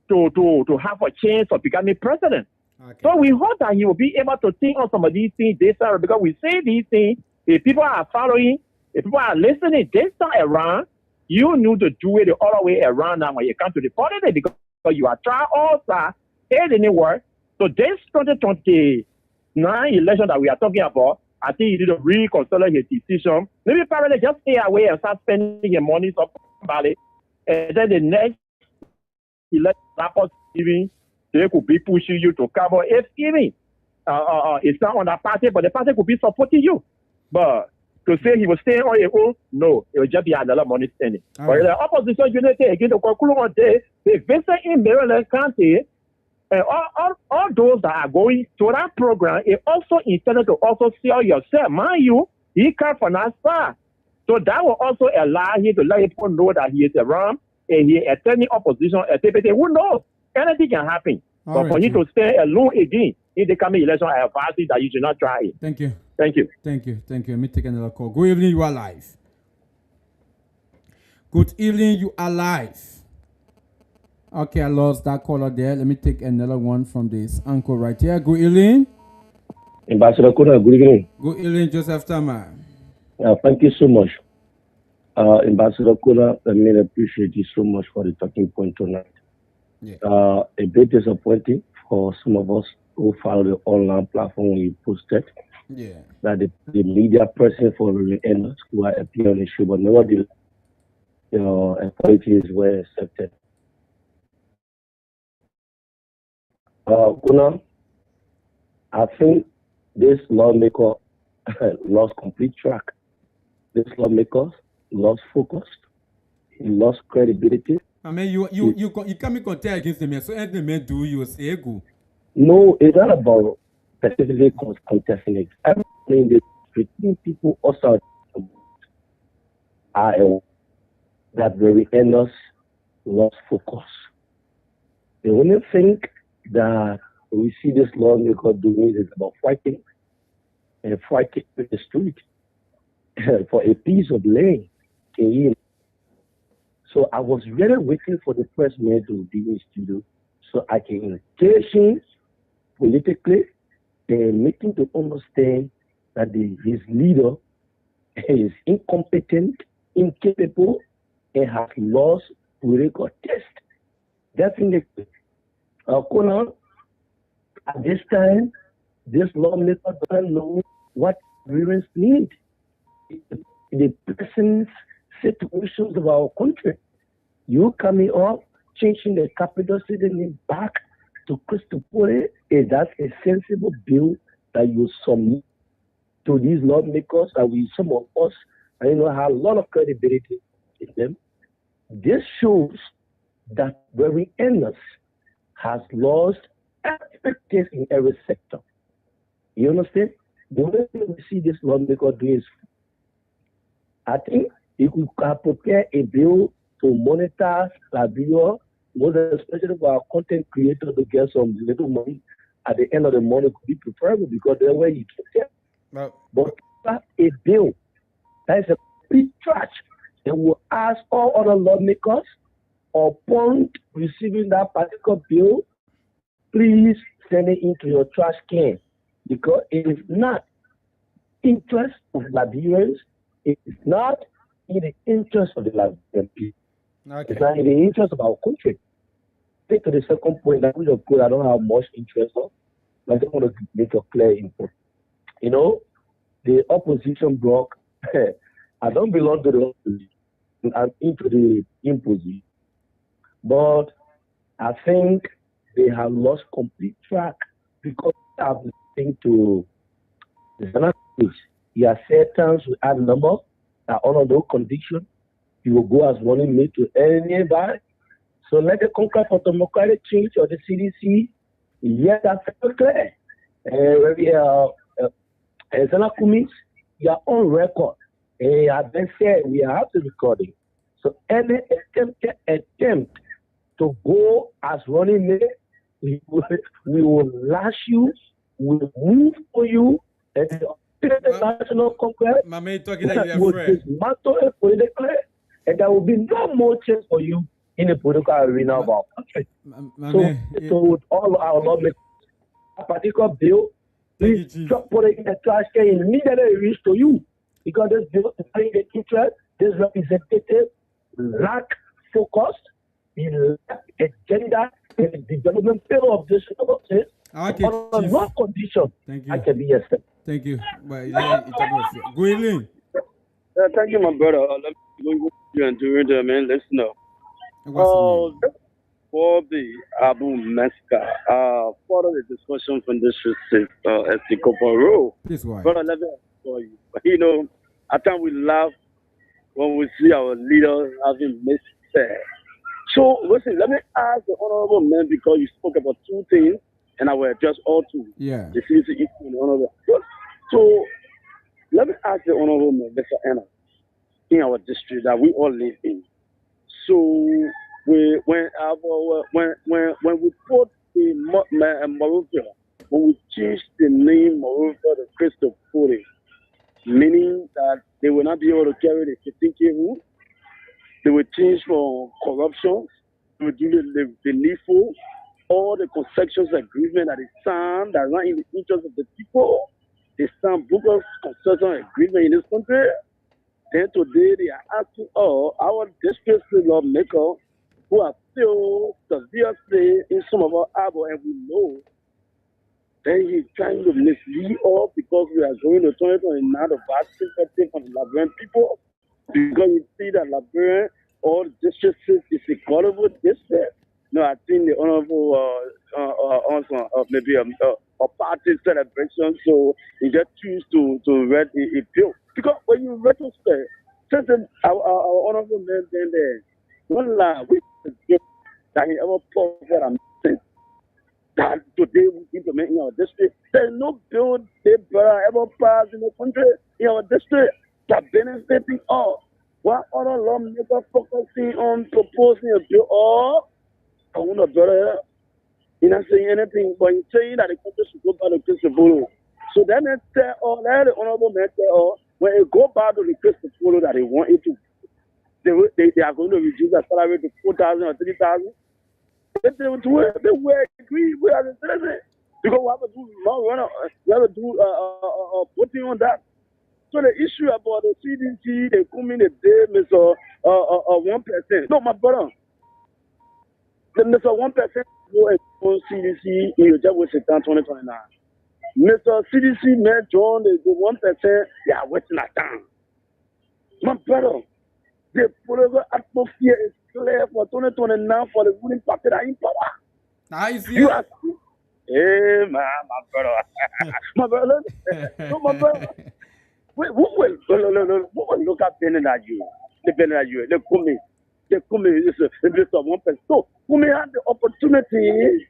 to have a chance of becoming president. Okay. So we hope that he will be able to think on some of these things this time, because we say these things, if people are following, if people are listening this time around, you need to do it the other way around now when you come to the politics, because you are trying also, it didn't work. So this 2029 election that we are talking about, I think he need to reconsider his decision. Maybe probably just stay away and start spending your money about it. And then the next election, giving, they could be pushing you to cover if even it's not on the party, but the party could be supporting you. But to say he will stay on his own, no, it will just be another money spending. But right. The opposition unity again to conclude on this, they visit in Maryland County. And all those that are going to that program, it also intended to also sell yourself. Mind you, he comes from that side. So that will also allow him to let people know that he is around and he is attending opposition activity. Who knows? Anything can happen. But for him to stay alone again in the coming election, I advise you that you should not try it. Thank you. Thank you. Thank you. Thank you. Let me take another call. Good evening, you are live. Good evening, you are live. Okay, I lost that caller there. Let me take another one from this uncle right here. Good evening. Ambassador KONAH, good evening. Good evening, Joseph Tama. Thank you so much. Ambassador KONAH, I really appreciate you so much for the talking point tonight. Yeah. A bit disappointing for some of us who follow the online platform when you posted that the media person for the enders who are appearing on the show, but nevertheless, apologies were accepted. KONAH, I think this lawmaker lost complete track. This lawmaker lost focus. He lost credibility. I mean, you can't contest against the man. So any man do you say go? No, it's not about specifically contesting it. I'm saying this 15 people also are that very enders lost focus. The only thing that we see this lawmaker doing is about fighting and fighting with the street for a piece of land. So I was really waiting for the president to be in studio so I can engage him politically and make him to understand that his leader is incompetent, incapable, and has lost political test. Definitely. KONAH, at this time, this lawmaker doesn't know what Nigerians need. The present situations of our country. You coming up, changing the capital city name back to Christopole, that's a sensible bill that you submit to these lawmakers, and some of us, have a lot of credibility in them. This shows that very endless has lost expectations in every sector. You understand? The only thing we see this lawmaker do is, I think, if we can prepare a bill to monitor Liberia, most especially for our content creators to get some little money at the end of the month, could be preferable because they're where you can get. But a bill that is a big trash, and will ask all other lawmakers upon receiving that particular bill, please send it into your trash can, because it is not interest of Liberians. It is not in the interest of the Liberian people. Okay. It's not in the interest of our country. take to the second point that which of course I don't have much interest on. But I just want to make a clear input. You know, the opposition bloc, I don't belong to the opposition. I'm into the imposition. But I think they have lost complete track because I've listened to the he has said terms with add number that under no condition he will go as running mate to anybody. So let the conquer for democratic change or the CDC, yes, that's very clear. Zana Kumis, you are on record. I've been said we have the recording. So any attempt to go as running mate, we will lash you, we will move for you, and the National Congress will dismantle it politically, and there will be no more chance for you in the political arena of our country. So all our lawmakers, a particular bill, please put it in the trash can immediately reach to you. Because this bill is playing the interest, this representative lack focus, he lack agenda in the development bill of this services. On no condition, I can be accepted. Thank you. Go in. Thank you, my brother. Let me go you and do it, man. Let's know. For the Abu Meska, follow the discussion from this as the Koparo. Brother, let me for you. You know, at times we laugh when we see our leaders having mistakes. So, listen, let me ask the honorable man because you spoke about two things and I will address all two. Yeah. The CDC issue and the honorable. So, let me ask the honorable man, Mr. Anna, in our district that we all live in. So, when we put the Morovia, when we change the name Morovia to Crystal Puri, meaning that they will not be able to carry the 15K rule, they will change from corruption, they will do the needful, all the concessions agreement that is signed that run in the interest of the people. They signed bogus concession agreement in this country. Then today they are asking all our district lawmakers who are still severely in some of our arbor, and we know then he's trying to mislead us because we are going to 2029 the vaccine effective on the Liberian people. Because you see that Liberian or district is a credible district. No, I think the honorable also maybe a party celebration, so you just choose to read a bill. Because when you retrospect, since our honorable man then there, one lie we that he ever put what I'm saying. That today we implement in our district. There's no bill they ever passed in the country in our district that benefiting all. What other lawmakers focusing on proposing a bill or I want to brother you're not saying anything, but you're saying that the country should go back to Christopher. So then they tell all that the honorable men tell all when it go back to the Christopher that they want it to they are going to reduce the salary to 4,000 or 3,000. They will agree with us because we have to do we have to do putting on that. So the issue about the CDC, they come in a day, Mr. 1%. No, my brother. The Mr. 1% go and CDC in just with Satan 2029. Mr. CDC man John the 1%, they are wasting our time. My brother, the political atmosphere is clear for 2029 for the ruling party that are in power. Nice. Hey man, my brother. My brother, no, my brother. Who will look at Benin at you? The Benin at you, they come in, it's a bit of 1%. So, who may have the opportunity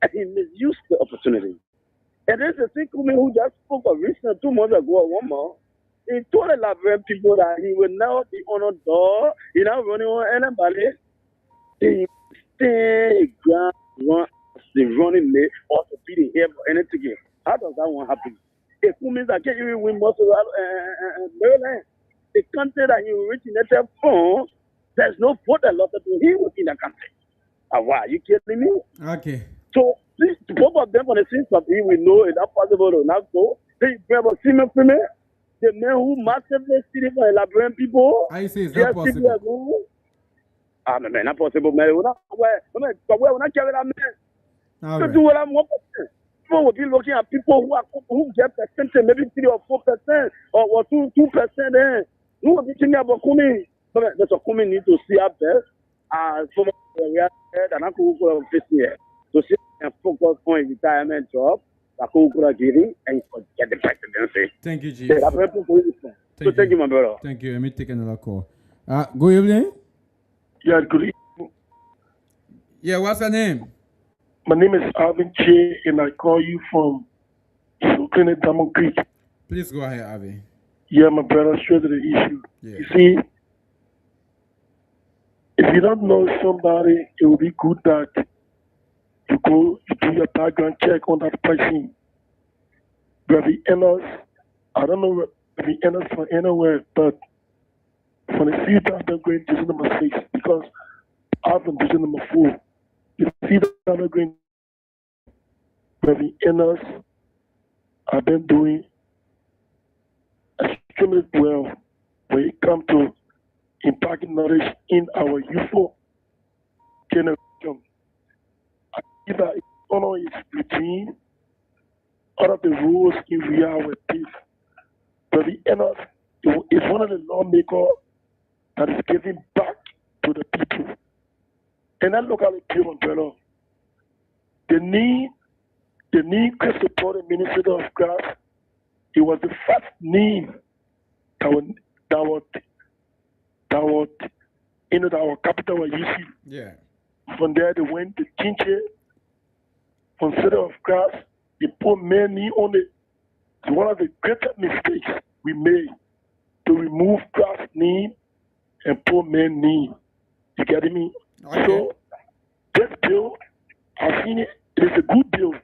and he misused the opportunity. And there's a thing who just spoke of recently 2 months ago or 1 month. He told the Liberian people that he will now be on a door, he's not running on anybody. He stay run the running late or to be the hair for anything. How does that one happen? It means that can't even win most of Maryland. The country that he originated from, there's no vote a lot of he was in the country. Why? Are you kidding me? Okay. So both of them on the same stuff, he will know it's not possible to not go. They grab a cement for me. The men who massively stealing for Liberian people. I say it's not possible. man, not possible, man. We're not carrying that man. All To right. do what I'm working. People will be looking at people who get percentage, maybe 3 or 4% or 2%. Who will be thinking about coming? There's a coming need to see up there. So much we are there, and I could go this year to see and focus on retirement job. I could go giving and get the presidency. Thank you, Chief. So thank you, my brother. Thank you. Let me take another call. Good evening. Yeah, good evening. Yeah, what's your name? My name is Alvin Che, and I call you from Brooklyn and Diamond Creek. Please go ahead, Avi. Yeah, my brother, straight to the issue. Yeah. You see, if you don't know somebody, it would be good that you go, you do your background check on that person. Where the enders, I don't know where the enders from anywhere, but for the few times they're going to number 6 because I've been to number 4. You see that they're going where the enders have been doing extremely well when it comes to impacting knowledge in our youthful generation. I see that KONAH is between all of the rules in reality. But the enders is one of the lawmakers that is giving back to the people. And I look at the people, brother. The need Chris supported Minister of Grass. It was the first name that our capital was using. Yeah. From there they went to Kinche. From City of Grass, they put many on it. It's one of the greatest mistakes we made to remove Grass name and put man name. You getting me? Okay. So this bill, I've seen it. It is a good bill.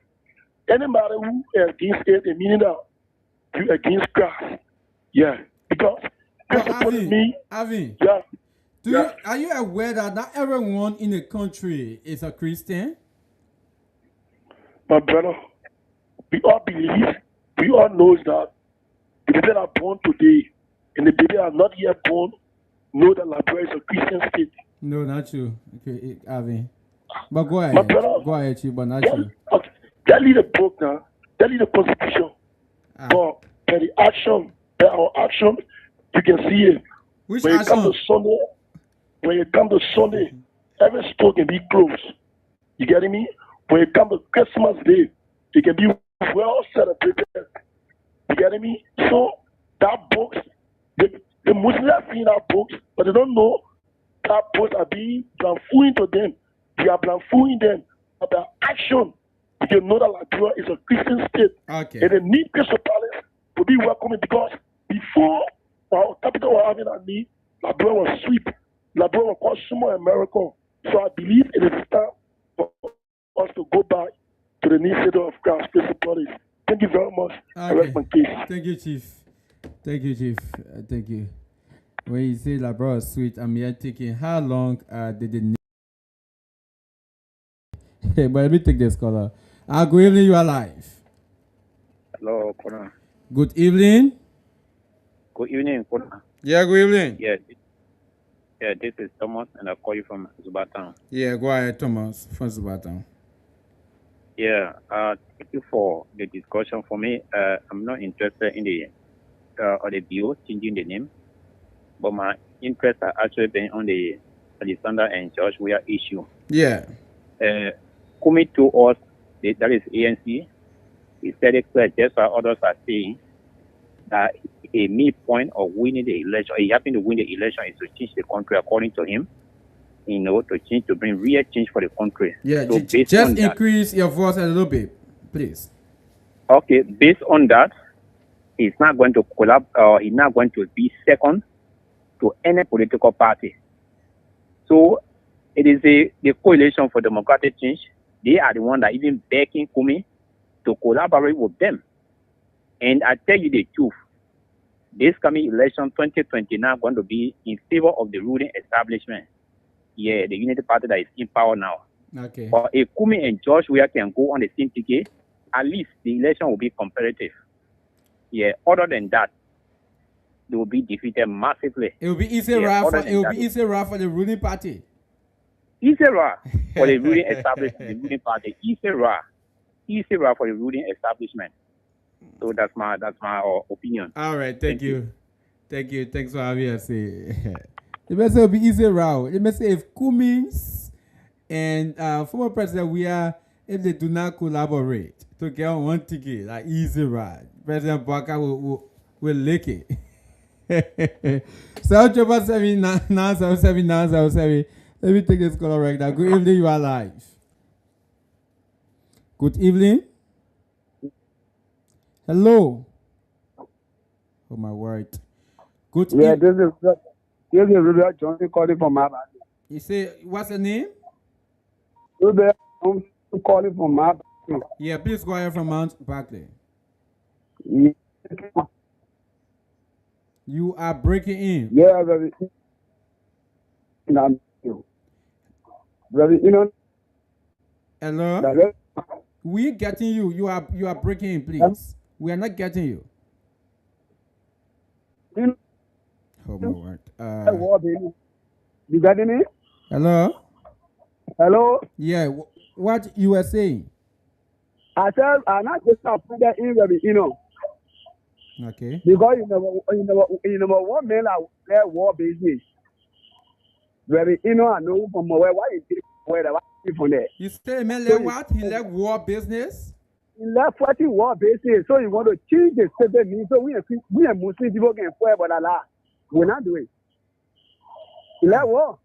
Anybody who is against it, meaning that you against Grass. Yeah. Because Avi, yeah. Are you aware that not everyone in the country is a Christian? My brother, we all believe, we all know that the people that are born today and the people that are not yet born know that Liberia is a Christian state. No, not you. Okay, Avi. But go ahead. My brother, go ahead, Chief, but not you. Okay. That lead the book now. That lead the constitution. But by the action, by our action, you can see it. Which when action? When you come to Sunday, every store can be closed. You getting me? When you come to Christmas Day, it can be well celebrated. You getting me? So that books, the Muslims are seeing our books, but they don't know that books are being blamfooing to them. They are blamfooing them. But the action, you can know that Liberia is a Christian state. Okay. And they need Crystal Palace to be welcoming because before our capital was having a need, Liberia was sweet. Liberia was called Sumo America. So I believe it is time for us to go back to the new city of Christ, Crystal Palace. Thank you very much. I rest my case. Thank you, Chief. Thank you, Chief. Thank you. When you say Liberia was sweet, I'm here thinking, how long did they need? But let me take this caller. Good evening, you are live. Hello, KONAH. Good evening. Good evening, KONAH. Yeah, good evening. Yeah, this is Thomas, and I call you from Zubatown. Yeah, go ahead, Thomas, from Zubatown. Yeah, thank you for the discussion. For me, I'm not interested in the bill changing the name, but my interests are actually been on the Alexander and George Weah issue. Yeah. Coming to us, that is ANC. He said it clear, just what others are saying, that a midpoint of winning the election, he happened to win the election, is to change the country according to him, to bring real change for the country. Yeah, so just increase your voice a little bit, please. Okay, based on that, he's not going to collab, he's not going to be second to any political party. So it is the coalition for democratic change. They are the one that even begging Kumi to collaborate with them. And I tell you the truth, this coming election 2029 going to be in favor of the ruling establishment. Yeah, the Unity Party that is in power now. Okay. But if Kumi and George Weah can go on the same ticket, at least the election will be competitive. Yeah, other than that, they will be defeated massively. It will be easy, for the ruling party. Isera for the ruling establishment, the ruling party. Isera for the ruling establishment. So that's my opinion. All right, thank you. Thanks for having us. The message will be easy route. The message if Cummings and former president we are if they do not collaborate to get on one ticket, like easy ride, President Baka will lick it. 777 Let me take this call right now. Good evening, you are live. Good evening. Hello. Oh my word. Good Yeah, this is Ruben Johnson calling from my back. You say what's the name? Ruben Johnson calling from my back. Yeah, please go ahead from Mount Barclay. Yeah. You are breaking in. Yeah, very. Very, Hello. We getting you. You are breaking in, please. We are not getting you. Oh my word. You got me? Hello. Hello. Yeah. What you were saying? I said I'm not just put that in, Okay. Because you know one man that war business. Very, I know from why you did where from there. You say man left what? He left war business? He left 40 war business, so you want to change the statement. So we are Muslim people can fight, but Allah, we're not doing. He left war.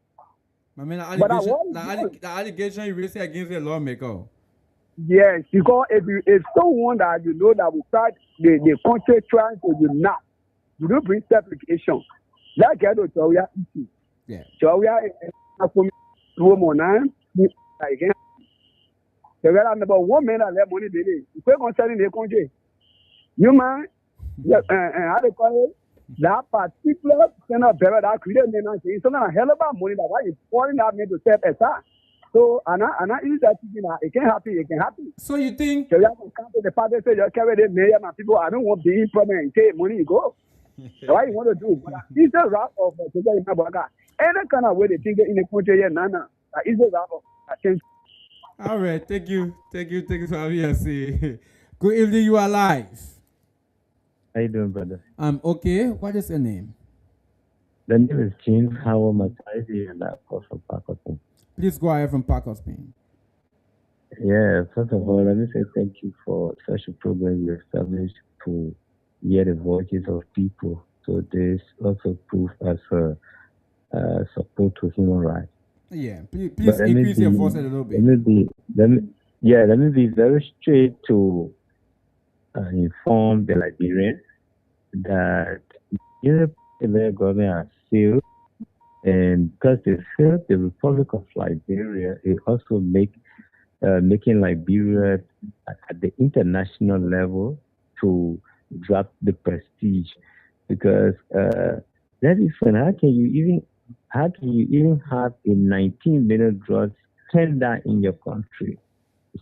I mean, the allegation you raised against the lawmaker. Yes, because if someone that you know that will start the country trying to unite, you don't bring application. That guy don't tell you issue. Yeah. So we are from again. The real number one man that left money daily. If we're concerning the country, you man, how they call it? That particular kind of better that created me and saying something a hell of money that why you pouring that me to step aside. So and I use that thinking that it can happen. So you think so you have to come to the party say you carry the mayor and people I don't want the problem and say money you go. So what you want to do? But it's a wrap of any kind of way they think in the country here, nana. It's a wrap of change. All right, thank you for having us. Good evening, you are live. How you doing, brother? I'm okay. What is your name? The name is James Howard Mataizi, and I'm from Pakistan. Please go ahead from Pakistan. Yeah, first of all, let me say thank you for such a program you established to hear the voices of people. So this also proves as support to human rights. Yeah, please increase your voice a little bit. Let me be very straight to inform the Liberians that the government has failed, and because they failed the Republic of Liberia, it also making Liberia at the international level to drop the prestige, because that is when how can you even have a 19 million drug tender in your country?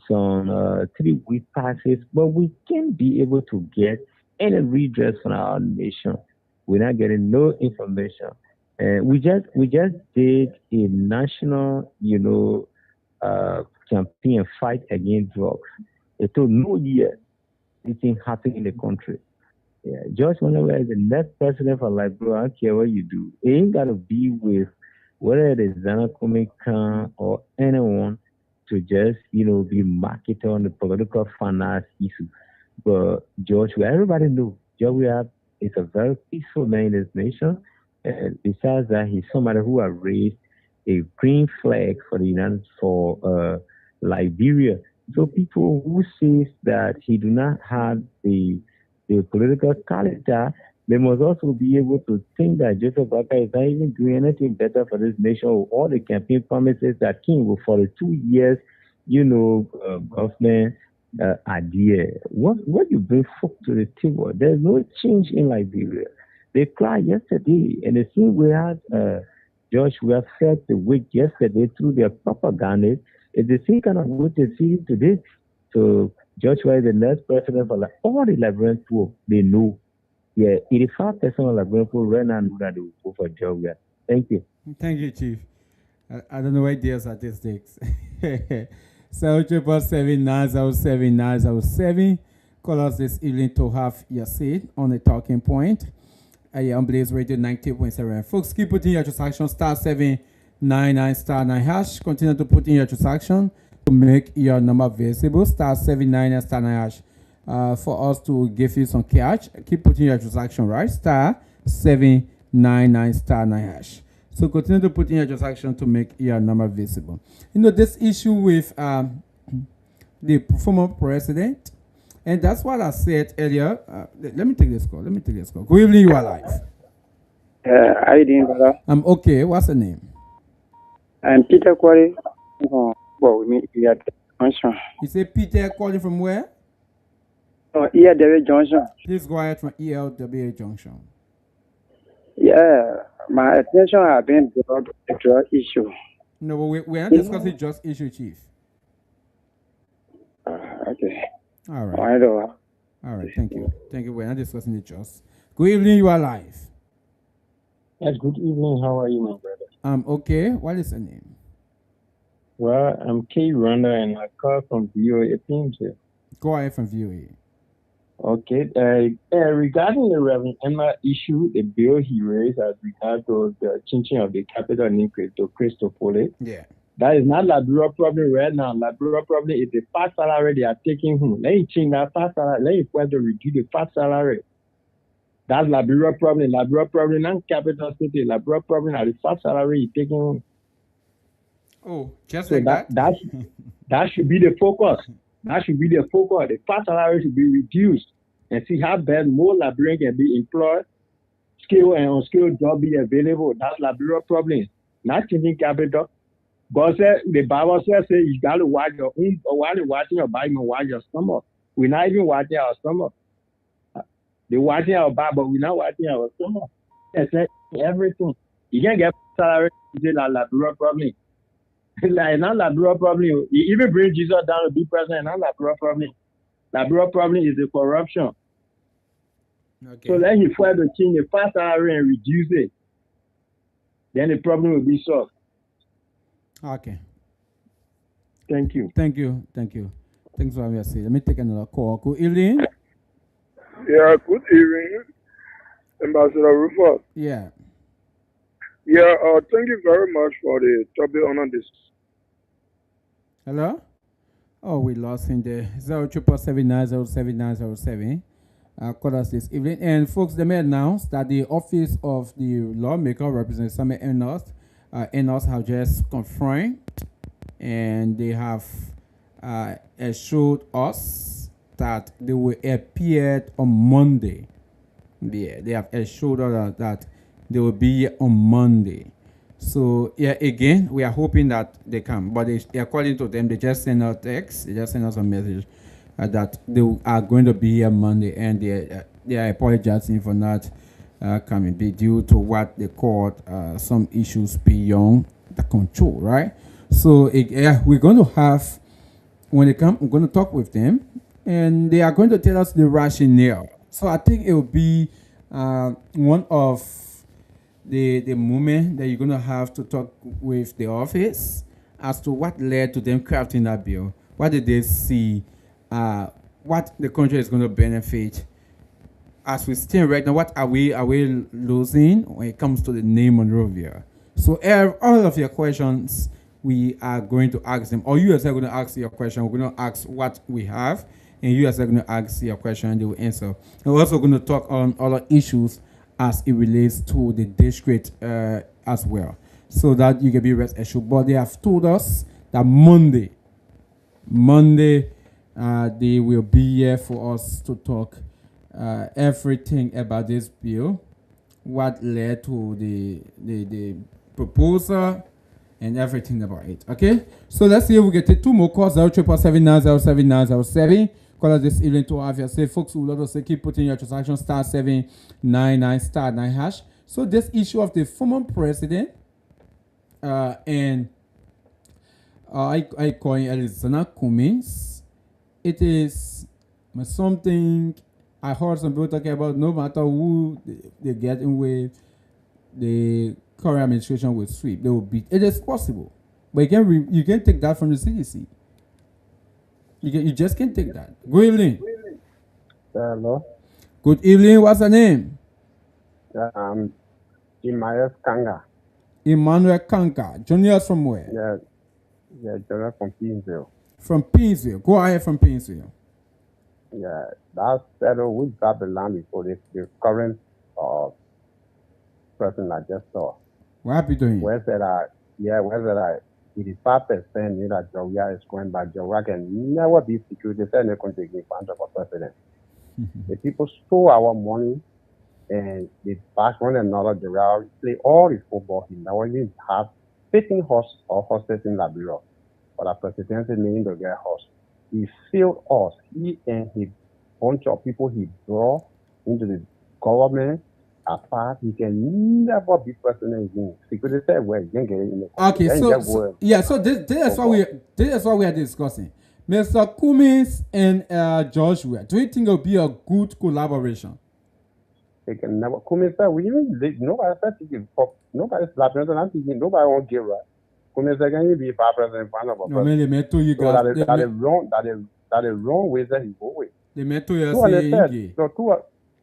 Some 3 week passes, but we can't be able to get any redress from our nation. We're not getting no information. We just did a national, campaign fight against drugs. It took no year anything happened in the country. Yeah, George Monoway is the next president for Liberia. I don't care what you do. It ain't got to be with whether it is Zana Khan or anyone to just, be marketed on the political finance issue. But George, everybody knows George is a very peaceful man in this nation. And besides that, he's somebody who has raised a green flag for Liberia. So people who says that he do not have the political character, they must also be able to think that Joseph Baka is not even doing anything better for this nation with all the campaign promises that came with 42 years, government idea. What you bring folk to the table? There's no change in Liberia. They cried yesterday, and it seems we had, Josh, we have felt the weight yesterday through their propaganda. It's the same kind of weight they see today. So Joshua is the next president for all the Liberian people. They know. Yeah, 85% of Liberian people right now know that they will go for Georgia. Thank you. Thank you, Chief. I don't know why their statistics. 777-907-907. Call us this evening to have your seat on the talking point. Yeah, on Blaze Radio 90.7. Folks, keep putting your transaction *799 *9 hash. Continue to put in your transaction to make your number visible. *799 *9 hash. For us to give you some cash. Keep putting your transaction right. *799 *9 hash. So continue to put in your transaction to make your number visible. You know, this issue with the former president, and that's what I said earlier. Let me take this call. Good evening, you are live. How you doing, brother? I'm okay. What's the name? I'm Peter Quarry. Well, we meet here at Junction. You say Peter calling from where? ELW Junction. Please go ahead from ELW Junction. Yeah, my attention has been brought to the drug issue. No, but we're not discussing just issue, Chief. Okay. All right. All right. Thank you. We're not discussing it just. Good evening. You are live. Yes. Good evening. How are you, my brother? I'm okay. What is your name? Well, I'm K. Ronda, and I call from VOA PMC. Go ahead from VOA. Okay. Regarding the Reverend Emma issue, the bill he raised as regard to the changing of the capital increase to Christopole. Yeah. That is not Labrador problem right now. Labrador problem is the fat salary they are taking home. Let you change that fat salary. Let you to reduce the fat salary. That's Labrador problem. Labrador problem not capital city. Labrador problem are the fat salary you taking home. Oh, just so like that. That should be the focus. That should be the focus. The fat salary should be reduced and see how bad more Labradorians can be employed, skilled and unskilled job be available. That's Labrador problem. Not changing capital. God said, the Bible says you got to watch your own, or while you're watching your Bible, watch your stomach. We're not even watching our stomach. They're watching our Bible, but we're not watching our stomach. That's everything. You can't get salary to like Labrador problem. Like not Labrador problem. You even bring Jesus down to be president, not Labrador problem. Labrador problem is the corruption. Okay. So let him try to change the fast salary and reduce it. Then the problem will be solved. Okay. Thank you. Thanks for having us. Let me take another call. Good evening. Yeah, good evening, Ambassador Rufus. Yeah. Yeah, thank you very much for the topic on this. Hello? Oh, we lost him there. 0777907 call us this evening. And folks, they may announce that the Office of the Lawmaker represents Samuel Enos have just confirmed, and they have assured us that they will appear on Monday. Yeah, they have assured us that they will be on Monday. So yeah, again, we are hoping that they come, but according to them, they just send us text, they just send us a message that they are going to be here Monday, and they are apologizing for not coming, be due to what they called some issues beyond the control, right? So yeah, we're going to have, when they come, we're going to talk with them, and they are going to tell us the rationale. So I think it will be one of the moment that you're going to have to talk with the office as to what led to them crafting that bill. What did they see? What the country is going to benefit as we stand right now. What are we losing when it comes to the name Monrovia? So all of your questions we are going to ask them, or you guys are going to ask your question. We're going to ask what we have, and you guys are going to ask your question, and they will answer. And we're also going to talk on other issues as it relates to the district as well, so that you can be rest assured. But they have told us that Monday, they will be here for us to talk everything about this bill, what led to the proposal, and everything about it. Okay, so let's see if we get two more calls. 0777907 call us this evening to have your say, folks. We will also keep putting your transaction *799 hash. So this issue of the former president and I call him Alexander Cummings. It is something I heard some people talking about. No matter who they get in with, the current administration will sweep. They will beat. It is possible, but you can take that from the CDC. You just can't take that. Good evening. Hello. Good evening. What's the name? Emmanuel Kanga. Emmanuel Kanka. Joining us from where? Yeah, Jonah from Pinsville. From Pinsville. Go ahead from Pinsville. Yeah, that's settled. We got the land before the current person I just saw. What happened to him? Where said I? 85% knew that Georgia is going back. Georgia can never be security. They said they're going to take advantage of a president. The people stole our money and they bash one another. Georgia play all the football. He never even have 15 horses in Liberia. But our presidency meaning to get horse. He failed us. He and his bunch of people he brought into the government apart. He can never be president again. Security said, well, you can get it in the okay, so this is what we are discussing. Mr. Cummins and Joshua, do you think it will be a good collaboration? They can never. Cummins said, nobody said nobody's slapping. Nobody won't give right. Cummins said, can you be vice president in front of a president? They met to you guys. That is wrong way that he go with. They met to you saying, so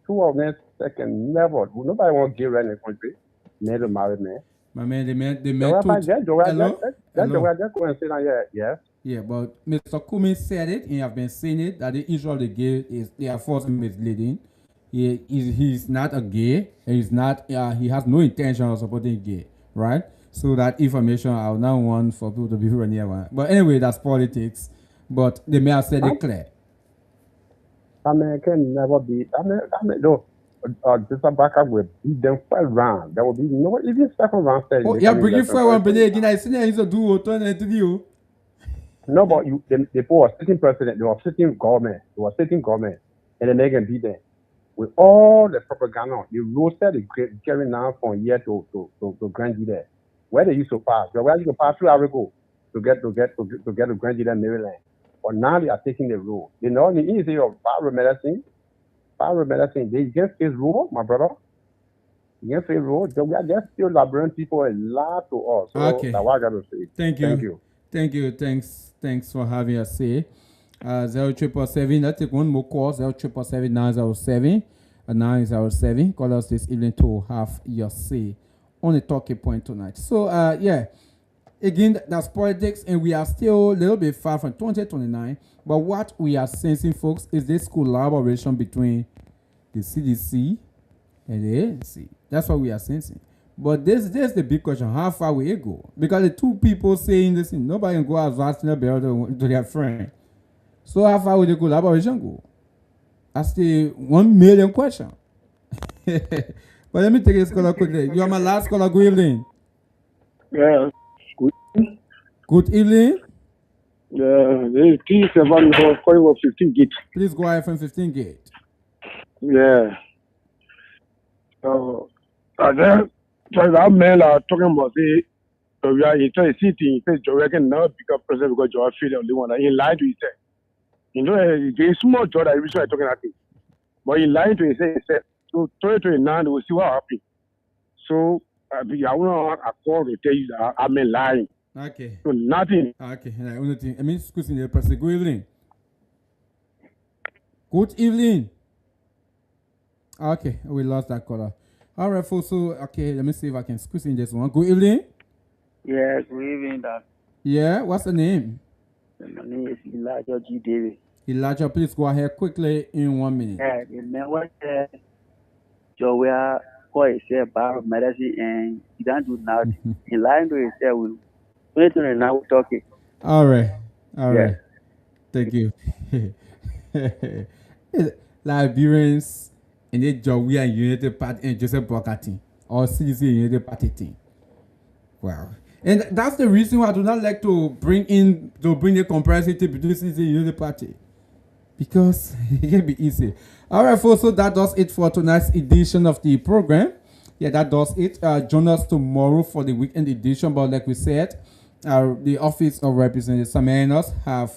two of them can never. Nobody won't give right in the country. Never married man. My man, they met to. Yes. Yeah, but Mr. Cummins said it, and you have been saying it, that the issue of the gay is they are forced misleading. He's not a gay, and he's not. He has no intention of supporting gay, right? So that information I would not want for people to be very near one. But anyway, that's politics. But they may have said it clear. That can never be. No. This Abaka will beat them first round. There will be no even second round. Oh, yeah, bring it forward, but again, I see that he's a duo turn into you. No, but the people were sitting president, they were sitting government, and then they can beat them. With all the propaganda, they roasted the carry now from here to Grand Leader. Where they used to pass, where you pass 2 hours ago to get to Grand Leader Maryland. But now they are taking the road. You know, the easy of power medicine, they just face rule, my brother. You can face rule. They are just still laboring people a lot to us. So okay. That's what I got to say. Thank you. Thanks for having us say. 0777, let's take one more call. 0777 907 907. Call us this evening to have your say on the talking point tonight. So, again, that's politics, and we are still a little bit far from 2029. But what we are sensing, folks, is this collaboration between the CDC and the ANC. That's what we are sensing. But this is the big question: how far will it go? Because the two people saying this, nobody can go out asking to their friend. So how far will the collaboration go? That's the 1 million question. But let me take this caller quickly. You are my last caller. Good evening. Yeah. Good evening. This is calling for 15 gate. Please go ahead from 15 gate. Yeah. That man are talking about we are in the city. He says Joe can now become president because Joe feel the only one. He lied to himself. You know, it's small job that we are talking about. But he lied to himself. He said, so 2029 we'll see what happens. So I want to call to tell you that I'm lying. Okay. So nothing. Okay. I mean, excuse me, person. Good evening. Good evening. Okay, we lost that caller. All right, folks. So, okay, let me see if I can squeeze in this one. Good evening. Yeah, good evening, Dad. Yeah, what's the name? My name is Elijah G. David. Elijah, please go ahead quickly in 1 minute. Yeah, the man was there. So we are going to say about medicine and he don't do nothing. He lied to himself. We're now talking. All right. Thank you. Liberians in the job we are United Party and Joseph Bokati or CDC United Party team. Wow. And that's the reason why I do not like to bring the comparison between CDC and United Party. Because it can be easy. All right, folks, so that does it for tonight's edition of the program. Yeah, that does it. Join us tomorrow for the weekend edition. But like we said, the Office of Representatives Samaritans have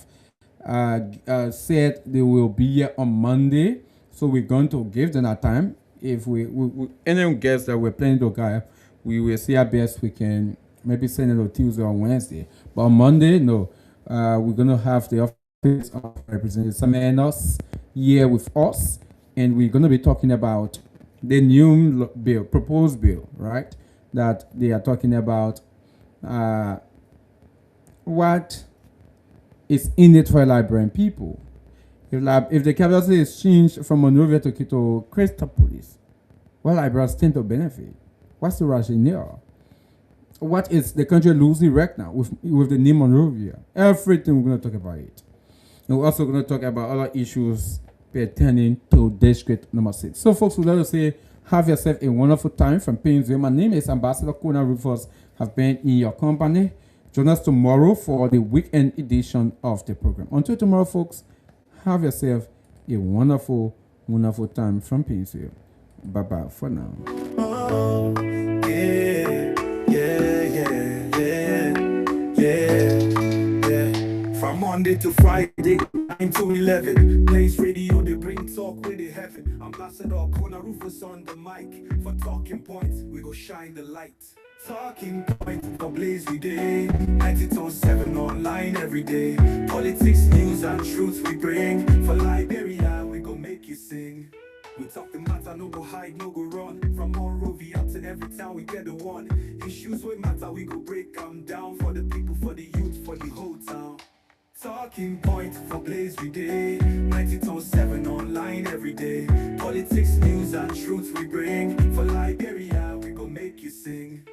said they will be here on Monday. So we're going to give them a time. If we anyone guess that we're planning to we will see our best we can maybe send it on Tuesday or Wednesday. But on Monday, no, we're gonna have the office of Representative Samenos here with us, and we're gonna be talking about the new bill, proposed bill, right? That they are talking about. What is in it for Liberian people? If the capital city is changed from Monrovia to Quito, Christopolis, what Liberians stand to benefit? What's the rationale? What is the country losing right now with the name Monrovia? Everything we're going to talk about it. And we're also going to talk about other issues pertaining to district number 6. So, folks, we'd like to say, have yourself a wonderful time from Painesville. My name is Ambassador KONAH RUFUS. Have been in your company. Join us tomorrow for the weekend edition of the program. Until tomorrow, folks, have yourself a wonderful, wonderful time from Painesville. Bye-bye for now. Oh, yeah, yeah, yeah, yeah, yeah. From Monday to Friday, 9 to 11. Blaze Radio, they bring talk with the heaven. Ambassador KONAH RUFUS on the mic. For talking points, we go shine the light. Talking point for Blaze Day, 90.7 online every day. Politics, news, and truth we bring. For Liberia, we go make you sing. We talk the matter, no go hide, no go run. From Monrovia to every town, we get the one. Issues with matter, we go break them down. For the people, for the youth, for the whole town. Talking point for Blaze Day, 90.7 online every day. Politics, news, and truth we bring. For Liberia, we go make you sing.